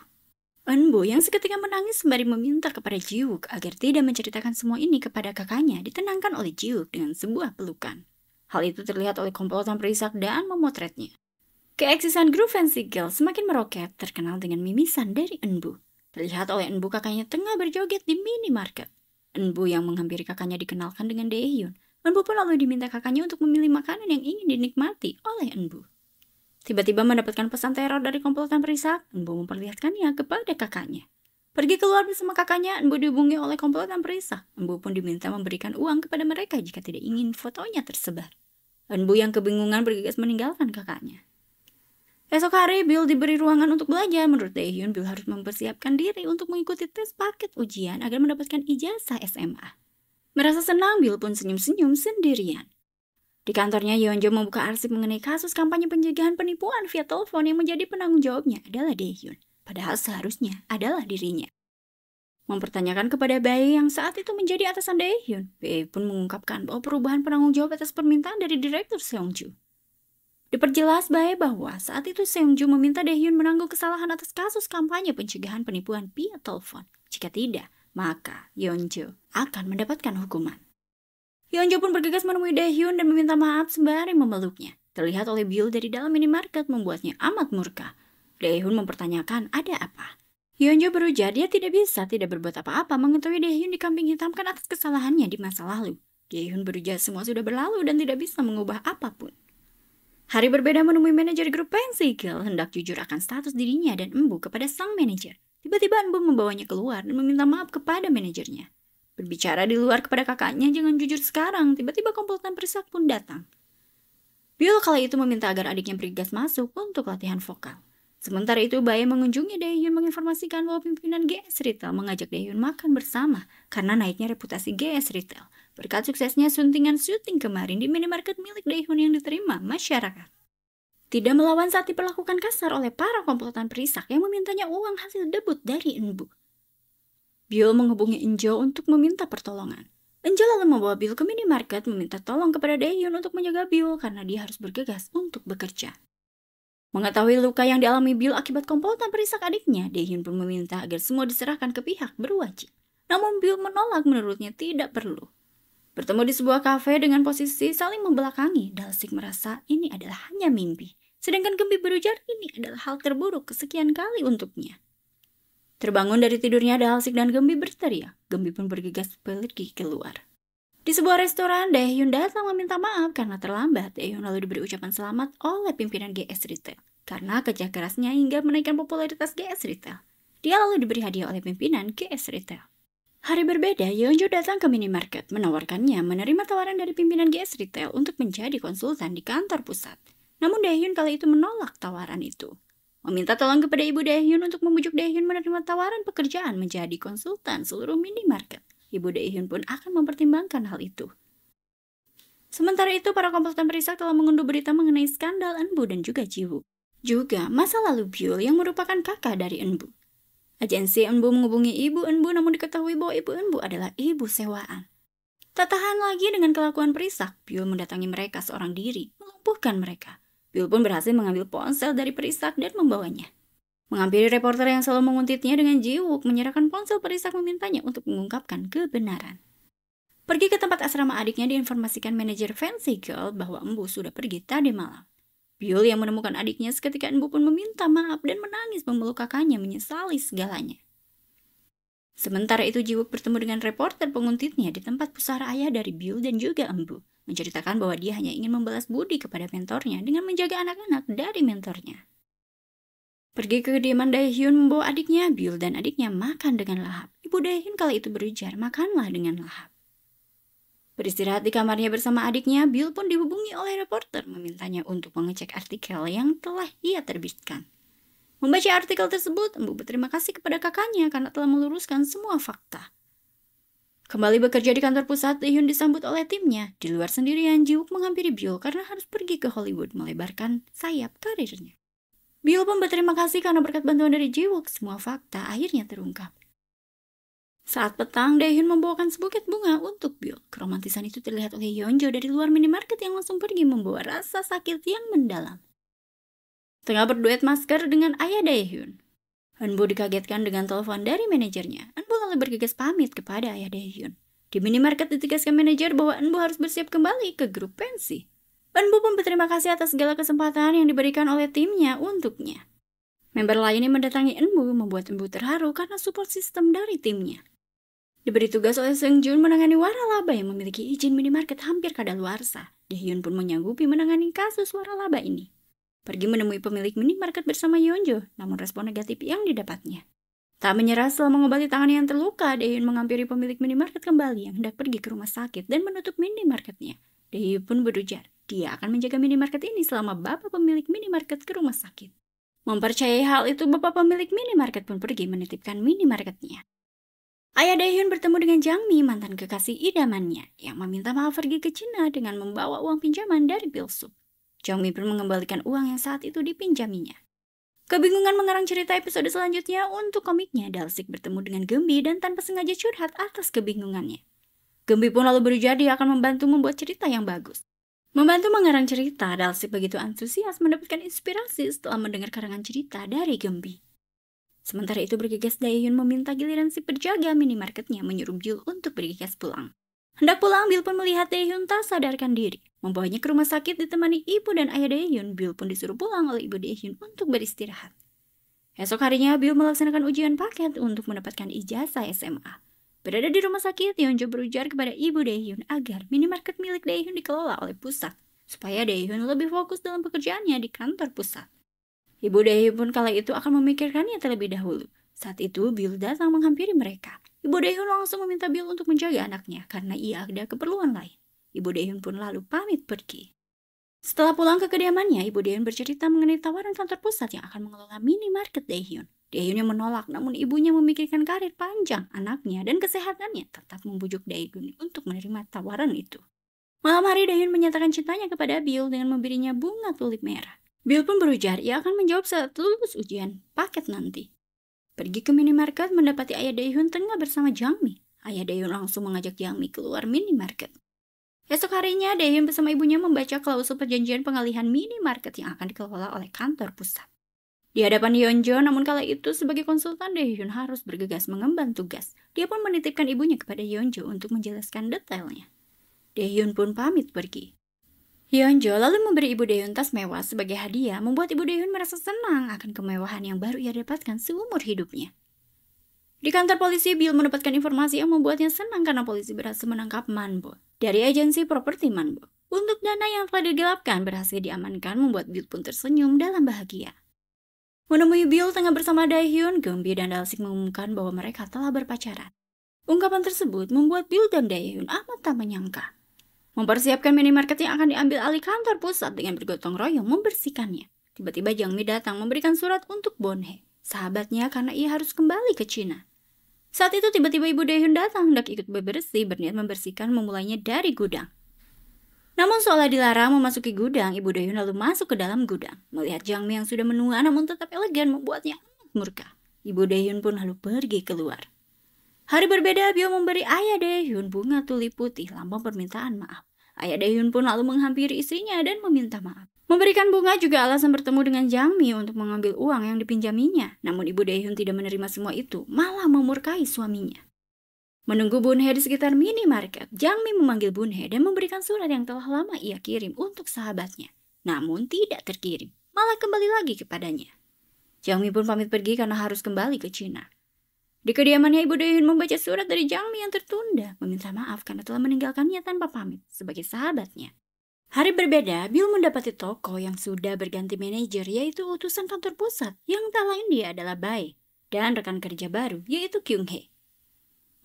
Eunbu yang seketika menangis sembari meminta kepada Jiwook agar tidak menceritakan semua ini kepada kakaknya ditenangkan oleh Jiwook dengan sebuah pelukan. Hal itu terlihat oleh komplotan perisak dan memotretnya. Keeksisan grup Fancy Girl semakin meroket, terkenal dengan mimisan dari Eunbu. Terlihat oleh Eunbu kakaknya tengah berjoget di minimarket. Eunbu yang menghampiri kakaknya dikenalkan dengan Daehyun. Eunbu pun lalu diminta kakaknya untuk memilih makanan yang ingin dinikmati oleh Eunbu. Tiba-tiba mendapatkan pesan teror dari komplotan perisak, Eunbu memperlihatkannya kepada kakaknya. Pergi keluar bersama kakaknya, Eunbu dihubungi oleh komplotan perisak. Eunbu pun diminta memberikan uang kepada mereka jika tidak ingin fotonya tersebar. Eunbu yang kebingungan bergegas meninggalkan kakaknya. Esok hari, Byul diberi ruangan untuk belajar. Menurut Daehyun, Byul harus mempersiapkan diri untuk mengikuti tes paket ujian agar mendapatkan ijazah SMA. Merasa senang, Byul pun senyum-senyum sendirian. Di kantornya, Yeonjo membuka arsip mengenai kasus kampanye pencegahan penipuan via telepon yang menjadi penanggung jawabnya adalah Daehyun. Padahal seharusnya adalah dirinya. Mempertanyakan kepada Bae yang saat itu menjadi atasan Daehyun, Bae pun mengungkapkan bahwa perubahan penanggung jawab atas permintaan dari Direktur Seongju. Diperjelas Bae bahwa saat itu Seongju meminta Daehyun menanggung kesalahan atas kasus kampanye pencegahan penipuan via telepon. Jika tidak, maka Yeonjo akan mendapatkan hukuman. Yeonjo pun bergegas menemui Daehyun dan meminta maaf sembari memeluknya. Terlihat oleh Byul dari dalam minimarket membuatnya amat murka. Daehyun mempertanyakan ada apa. Yeonjo berujar dia tidak berbuat apa-apa mengetahui Daehyun dikambing hitamkan atas kesalahannya di masa lalu. Daehyun berujar semua sudah berlalu dan tidak bisa mengubah apapun. Hari berbeda menemui manajer grup Fancy Girl hendak jujur akan status dirinya dan Eunbu kepada sang manajer. Tiba-tiba Eunbu membawanya keluar dan meminta maaf kepada manajernya. Berbicara di luar kepada kakaknya jangan jujur sekarang, tiba-tiba komplotan perisak pun datang. Byul kala itu meminta agar adiknya bergegas masuk untuk latihan vokal. Sementara itu Bae mengunjungi Daehyun menginformasikan bahwa pimpinan GS Retail mengajak Daehyun makan bersama karena naiknya reputasi GS Retail. Berkat suksesnya suntingan syuting kemarin di minimarket milik Daehyun yang diterima masyarakat. Tidak melawan saat diperlakukan kasar oleh para komplotan perisak yang memintanya uang hasil debut dari Eunbu. Byul menghubungi Eunjo untuk meminta pertolongan. Eunjo lalu membawa Byul ke minimarket meminta tolong kepada Daehyun untuk menjaga Byul karena dia harus bergegas untuk bekerja. Mengetahui luka yang dialami Byul akibat komplotan perisak adiknya, Daehyun pun meminta agar semua diserahkan ke pihak berwajib. Namun Byul menolak, menurutnya tidak perlu. Bertemu di sebuah kafe dengan posisi saling membelakangi, Dalsik merasa ini adalah hanya mimpi. Sedangkan Gembi berujar ini adalah hal terburuk kesekian kali untuknya. Terbangun dari tidurnya, Dalsik dan Gembi berteriak. Gembi pun bergegas pergi keluar. Di sebuah restoran, Daehyun datang meminta maaf karena terlambat. Daehyun lalu diberi ucapan selamat oleh pimpinan GS Retail karena kerja kerasnya hingga menaikkan popularitas GS Retail. Dia lalu diberi hadiah oleh pimpinan GS Retail. Hari berbeda, Yeonjo datang ke minimarket, menawarkannya menerima tawaran dari pimpinan GS Retail untuk menjadi konsultan di kantor pusat. Namun Daehyun kali itu menolak tawaran itu. Meminta tolong kepada ibu Daehyun untuk membujuk Daehyun menerima tawaran pekerjaan menjadi konsultan seluruh minimarket. Ibu Daehyun pun akan mempertimbangkan hal itu. Sementara itu, para komplotan perisak telah mengunduh berita mengenai skandal Eunbu dan juga Jiwook. Juga masa lalu Byul yang merupakan kakak dari Eunbu. Agensi Eunbu menghubungi ibu Eunbu namun diketahui bahwa ibu Eunbu adalah ibu sewaan. Tak tahan lagi dengan kelakuan perisak, Byul mendatangi mereka seorang diri, melumpuhkan mereka. Byul pun berhasil mengambil ponsel dari perisak dan membawanya. Menghampiri reporter yang selalu menguntitnya dengan Jiwook, menyerahkan ponsel perisak memintanya untuk mengungkapkan kebenaran. Pergi ke tempat asrama adiknya diinformasikan manajer Fancy Girl bahwa Eunbu sudah pergi tadi malam. Byul yang menemukan adiknya seketika Eunbu pun meminta maaf dan menangis memeluk kakaknya menyesali segalanya. Sementara itu Jiwook bertemu dengan reporter penguntitnya di tempat pusara ayah dari Byul dan juga Eunbu, menceritakan bahwa dia hanya ingin membalas budi kepada mentornya dengan menjaga anak-anak dari mentornya. Pergi ke kediaman Daehyun membawa adiknya, Byul dan adiknya makan dengan lahap. Ibu Daehyun kala itu berujar, makanlah dengan lahap. Beristirahat di kamarnya bersama adiknya, Byul pun dihubungi oleh reporter memintanya untuk mengecek artikel yang telah ia terbitkan. Membaca artikel tersebut, Embu berterima kasih kepada kakaknya karena telah meluruskan semua fakta. Kembali bekerja di kantor pusat, Daehyun disambut oleh timnya. Di luar sendirian, Jiwook menghampiri Byul karena harus pergi ke Hollywood melebarkan sayap karirnya. Byul pun berterima kasih karena berkat bantuan dari Jiwook, semua fakta akhirnya terungkap. Saat petang, Daehyun membawakan sebuket bunga untuk Byul. Keromantisan itu terlihat oleh Yeonjo dari luar minimarket yang langsung pergi membawa rasa sakit yang mendalam. Tengah berduet masker dengan ayah Daehyun, Eunbo dikagetkan dengan telepon dari manajernya. Eunbo lalu bergegas pamit kepada ayah Daehyun. Di minimarket ditegaskan manajer bahwa Eunbo harus bersiap kembali ke grup pensi. Eunbo pun berterima kasih atas segala kesempatan yang diberikan oleh timnya untuknya. Member lainnya mendatangi Eunbo membuat Eunbo terharu karena support sistem dari timnya. Diberi tugas oleh Seungjun menangani waralaba yang memiliki izin minimarket hampir kadaluarsa. Daehyun pun menyanggupi menangani kasus waralaba ini. Pergi menemui pemilik minimarket bersama Yeonjo, namun respon negatif yang didapatnya. Tak menyerah setelah mengobati tangan yang terluka, Daehyun menghampiri pemilik minimarket kembali yang hendak pergi ke rumah sakit dan menutup minimarketnya. Daehyun pun berujar, dia akan menjaga minimarket ini selama bapak pemilik minimarket ke rumah sakit. Mempercayai hal itu, bapak pemilik minimarket pun pergi menitipkan minimarketnya. Ayah Daehyun bertemu dengan Jangmi, mantan kekasih idamannya, yang meminta maaf pergi ke Cina dengan membawa uang pinjaman dari Pilsup. Jangmi pun mengembalikan uang yang saat itu dipinjaminya. Kebingungan mengarang cerita episode selanjutnya untuk komiknya. Dalsik bertemu dengan Gembi dan tanpa sengaja curhat atas kebingungannya. Gembi pun lalu berujar dia akan membantu membuat cerita yang bagus. Membantu mengarang cerita, Dalsik begitu antusias mendapatkan inspirasi setelah mendengar karangan cerita dari Gembi. Sementara itu bergegas Daehyun meminta giliran si penjaga minimarketnya menyuruh Byul untuk bergegas pulang. Hendak pulang, Byul pun melihat Daehyun tak sadarkan diri. Membawanya ke rumah sakit ditemani ibu dan ayah Daehyun. Byul pun disuruh pulang oleh ibu Daehyun untuk beristirahat. Esok harinya, Byul melaksanakan ujian paket untuk mendapatkan ijazah SMA. Berada di rumah sakit, Yeonjo berujar kepada ibu Daehyun agar minimarket milik Daehyun dikelola oleh pusat, supaya Daehyun lebih fokus dalam pekerjaannya di kantor pusat. Ibu Daehyun pun kala itu akan memikirkannya terlebih dahulu. Saat itu, Byul datang menghampiri mereka. Ibu Daehyun langsung meminta Byul untuk menjaga anaknya karena ia ada keperluan lain. Ibu Daehyun pun lalu pamit pergi. Setelah pulang ke kediamannya, Ibu Daehyun bercerita mengenai tawaran kantor pusat yang akan mengelola minimarket Daehyun. Daehyun yang menolak, namun ibunya memikirkan karir panjang anaknya dan kesehatannya, tetap membujuk Daehyun untuk menerima tawaran itu. Malam hari, Daehyun menyatakan cintanya kepada Byul dengan memberinya bunga tulip merah. Byul pun berujar ia akan menjawab saat lulus ujian paket nanti. Pergi ke minimarket mendapati ayah Daehyun tengah bersama Jangmi. Ayah Daehyun langsung mengajak Jangmi keluar minimarket. Esok harinya, Daehyun bersama ibunya membaca klausul perjanjian pengalihan minimarket yang akan dikelola oleh kantor pusat. Di hadapan Yeonjo, namun kala itu sebagai konsultan, Daehyun harus bergegas mengemban tugas. Dia pun menitipkan ibunya kepada Yeonjo untuk menjelaskan detailnya. Daehyun pun pamit pergi. Yeonjo lalu memberi ibu Daehyun tas mewah sebagai hadiah, membuat ibu Daehyun merasa senang akan kemewahan yang baru ia dapatkan seumur hidupnya. Di kantor polisi, Byul mendapatkan informasi yang membuatnya senang karena polisi berhasil menangkap Manbo dari agensi properti Manbo. Untuk dana yang telah digelapkan berhasil diamankan, membuat Byul pun tersenyum dalam bahagia. Menemui Byul tengah bersama Daehyun, Gembi dan Dalsik mengumumkan bahwa mereka telah berpacaran. Ungkapan tersebut membuat Byul dan Daehyun amat tak menyangka. Mempersiapkan minimarket yang akan diambil alih kantor pusat dengan bergotong royong membersihkannya. Tiba-tiba Jangmi datang memberikan surat untuk Bonhe, sahabatnya, karena ia harus kembali ke Cina. Saat itu tiba-tiba ibu Daehyun datang hendak ikut bebersih, berniat membersihkan memulainya dari gudang. Namun seolah dilarang memasuki gudang, ibu Daehyun lalu masuk ke dalam gudang. Melihat Jangmi yang sudah menua namun tetap elegan membuatnya amat murka. Ibu Daehyun pun lalu pergi keluar. Hari berbeda, Byul memberi ayah Daehyun bunga tulip putih lambang permintaan maaf. Ayah Daehyun pun lalu menghampiri istrinya dan meminta maaf. Memberikan bunga juga alasan bertemu dengan Jangmi untuk mengambil uang yang dipinjaminya. Namun ibu Daehyun tidak menerima semua itu, malah memurkai suaminya. Menunggu Bunhe di sekitar minimarket, Jangmi memanggil Bunhe dan memberikan surat yang telah lama ia kirim untuk sahabatnya. Namun tidak terkirim, malah kembali lagi kepadanya. Jangmi pun pamit pergi karena harus kembali ke Cina. Di kediamannya, ibu Daehyun membaca surat dari Jangmi yang tertunda, meminta maaf karena telah meninggalkannya tanpa pamit sebagai sahabatnya. Hari berbeda, Bill mendapati toko yang sudah berganti manajer, yaitu utusan kantor pusat, yang tak lain dia adalah Bai, dan rekan kerja baru, yaitu Kyung Hee.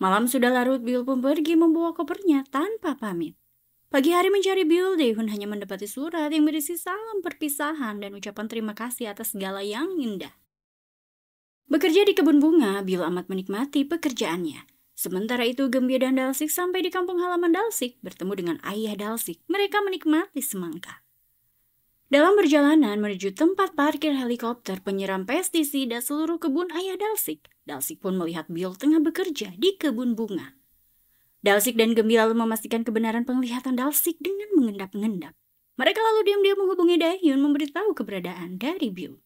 Malam sudah larut, Bill pun pergi membawa kopernya tanpa pamit. Pagi hari mencari Bill, Dae-hun hanya mendapati surat yang berisi salam perpisahan dan ucapan terima kasih atas segala yang indah. Bekerja di kebun bunga, Bill amat menikmati pekerjaannya. Sementara itu, Gembya dan Dalsik sampai di kampung halaman Dalsik bertemu dengan ayah Dalsik. Mereka menikmati semangka. Dalam perjalanan menuju tempat parkir helikopter penyiram pestisida seluruh kebun ayah Dalsik, Dalsik pun melihat Bill tengah bekerja di kebun bunga. Dalsik dan Gembya lalu memastikan kebenaran penglihatan Dalsik dengan mengendap-endap. Mereka lalu diam-diam menghubungi Dae-hyun memberitahu keberadaan dari Bill.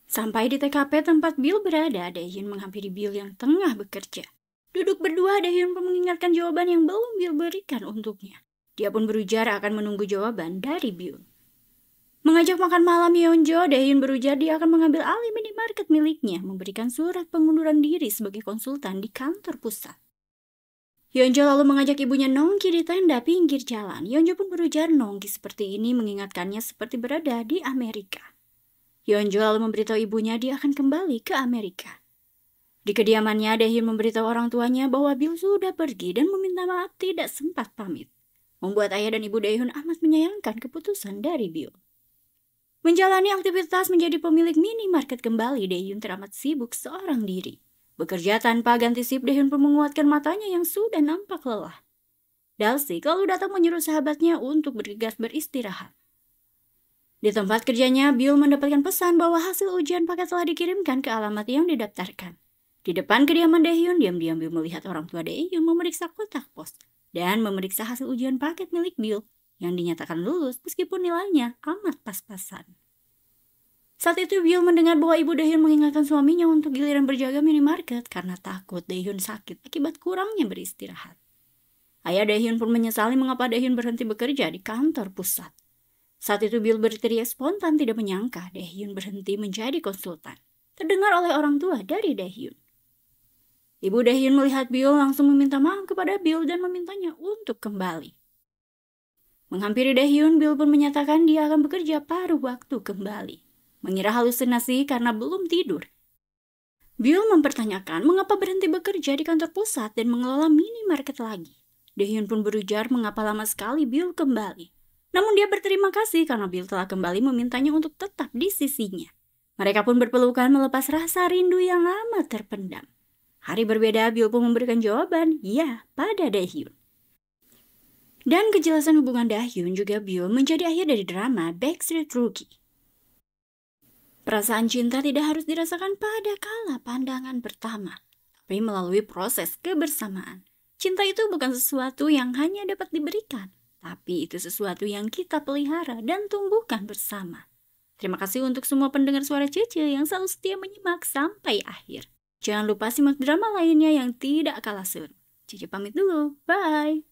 Sampai di TKP tempat Bill berada, Dae-hyun menghampiri Bill yang tengah bekerja. Duduk berdua, Dae-hyun pun mengingatkan jawaban yang belum Bill berikan untuknya. Dia pun berujar akan menunggu jawaban dari Bill. Mengajak makan malam Yeonjo, Dae-hyun berujar dia akan mengambil alih minimarket miliknya, memberikan surat pengunduran diri sebagai konsultan di kantor pusat. Yeonjo lalu mengajak ibunya nongki di tenda pinggir jalan. Yeonjo pun berujar nongki seperti ini mengingatkannya seperti berada di Amerika. Yeonjo lalu memberitahu ibunya dia akan kembali ke Amerika. Di kediamannya, Dae-hyun memberitahu orang tuanya bahwa Bill sudah pergi dan meminta maaf tidak sempat pamit. Membuat ayah dan ibu Dae-hyun amat menyayangkan keputusan dari Bill. Menjalani aktivitas menjadi pemilik minimarket kembali, Dae-hyun teramat sibuk seorang diri. Bekerja tanpa ganti sip, Dae-hyun pun menguatkan matanya yang sudah nampak lelah. Dalsik lalu datang menyuruh sahabatnya untuk bergegas beristirahat. Di tempat kerjanya, Bill mendapatkan pesan bahwa hasil ujian paket telah dikirimkan ke alamat yang didaftarkan. Di depan kediaman Dae-hyun, diam-diam Bill melihat orang tua Dae-hyun memeriksa kotak pos dan memeriksa hasil ujian paket milik Bill yang dinyatakan lulus meskipun nilainya amat pas-pasan. Saat itu Bill mendengar bahwa ibu Dae-hyun mengingatkan suaminya untuk giliran berjaga minimarket karena takut Dae-hyun sakit akibat kurangnya beristirahat. Ayah Dae-hyun pun menyesali mengapa Dae-hyun berhenti bekerja di kantor pusat. Saat itu Bill berteriak spontan tidak menyangka Dae-hyun berhenti menjadi konsultan. Terdengar oleh orang tua dari Dae-hyun. Ibu Dae-hyun melihat Bill langsung meminta maaf kepada Bill dan memintanya untuk kembali. Menghampiri Dae-hyun, Bill pun menyatakan dia akan bekerja paruh waktu kembali. Mengira halusinasi karena belum tidur. Bill mempertanyakan mengapa berhenti bekerja di kantor pusat dan mengelola minimarket lagi. Dae-hyun pun berujar mengapa lama sekali Bill kembali. Namun dia berterima kasih karena Bill telah kembali memintanya untuk tetap di sisinya. Mereka pun berpelukan melepas rasa rindu yang amat terpendam. Hari berbeda, Bill pun memberikan jawaban ya pada Dae-hyun. Dan kejelasan hubungan Dae-hyun juga Bill menjadi akhir dari drama Backstreet Rookie. Perasaan cinta tidak harus dirasakan pada kala pandangan pertama, tapi melalui proses kebersamaan. Cinta itu bukan sesuatu yang hanya dapat diberikan, tapi itu sesuatu yang kita pelihara dan tumbuhkan bersama. Terima kasih untuk semua pendengar suara Cece yang selalu setia menyimak sampai akhir. Jangan lupa simak drama lainnya yang tidak kalah seru. Cece pamit dulu, bye!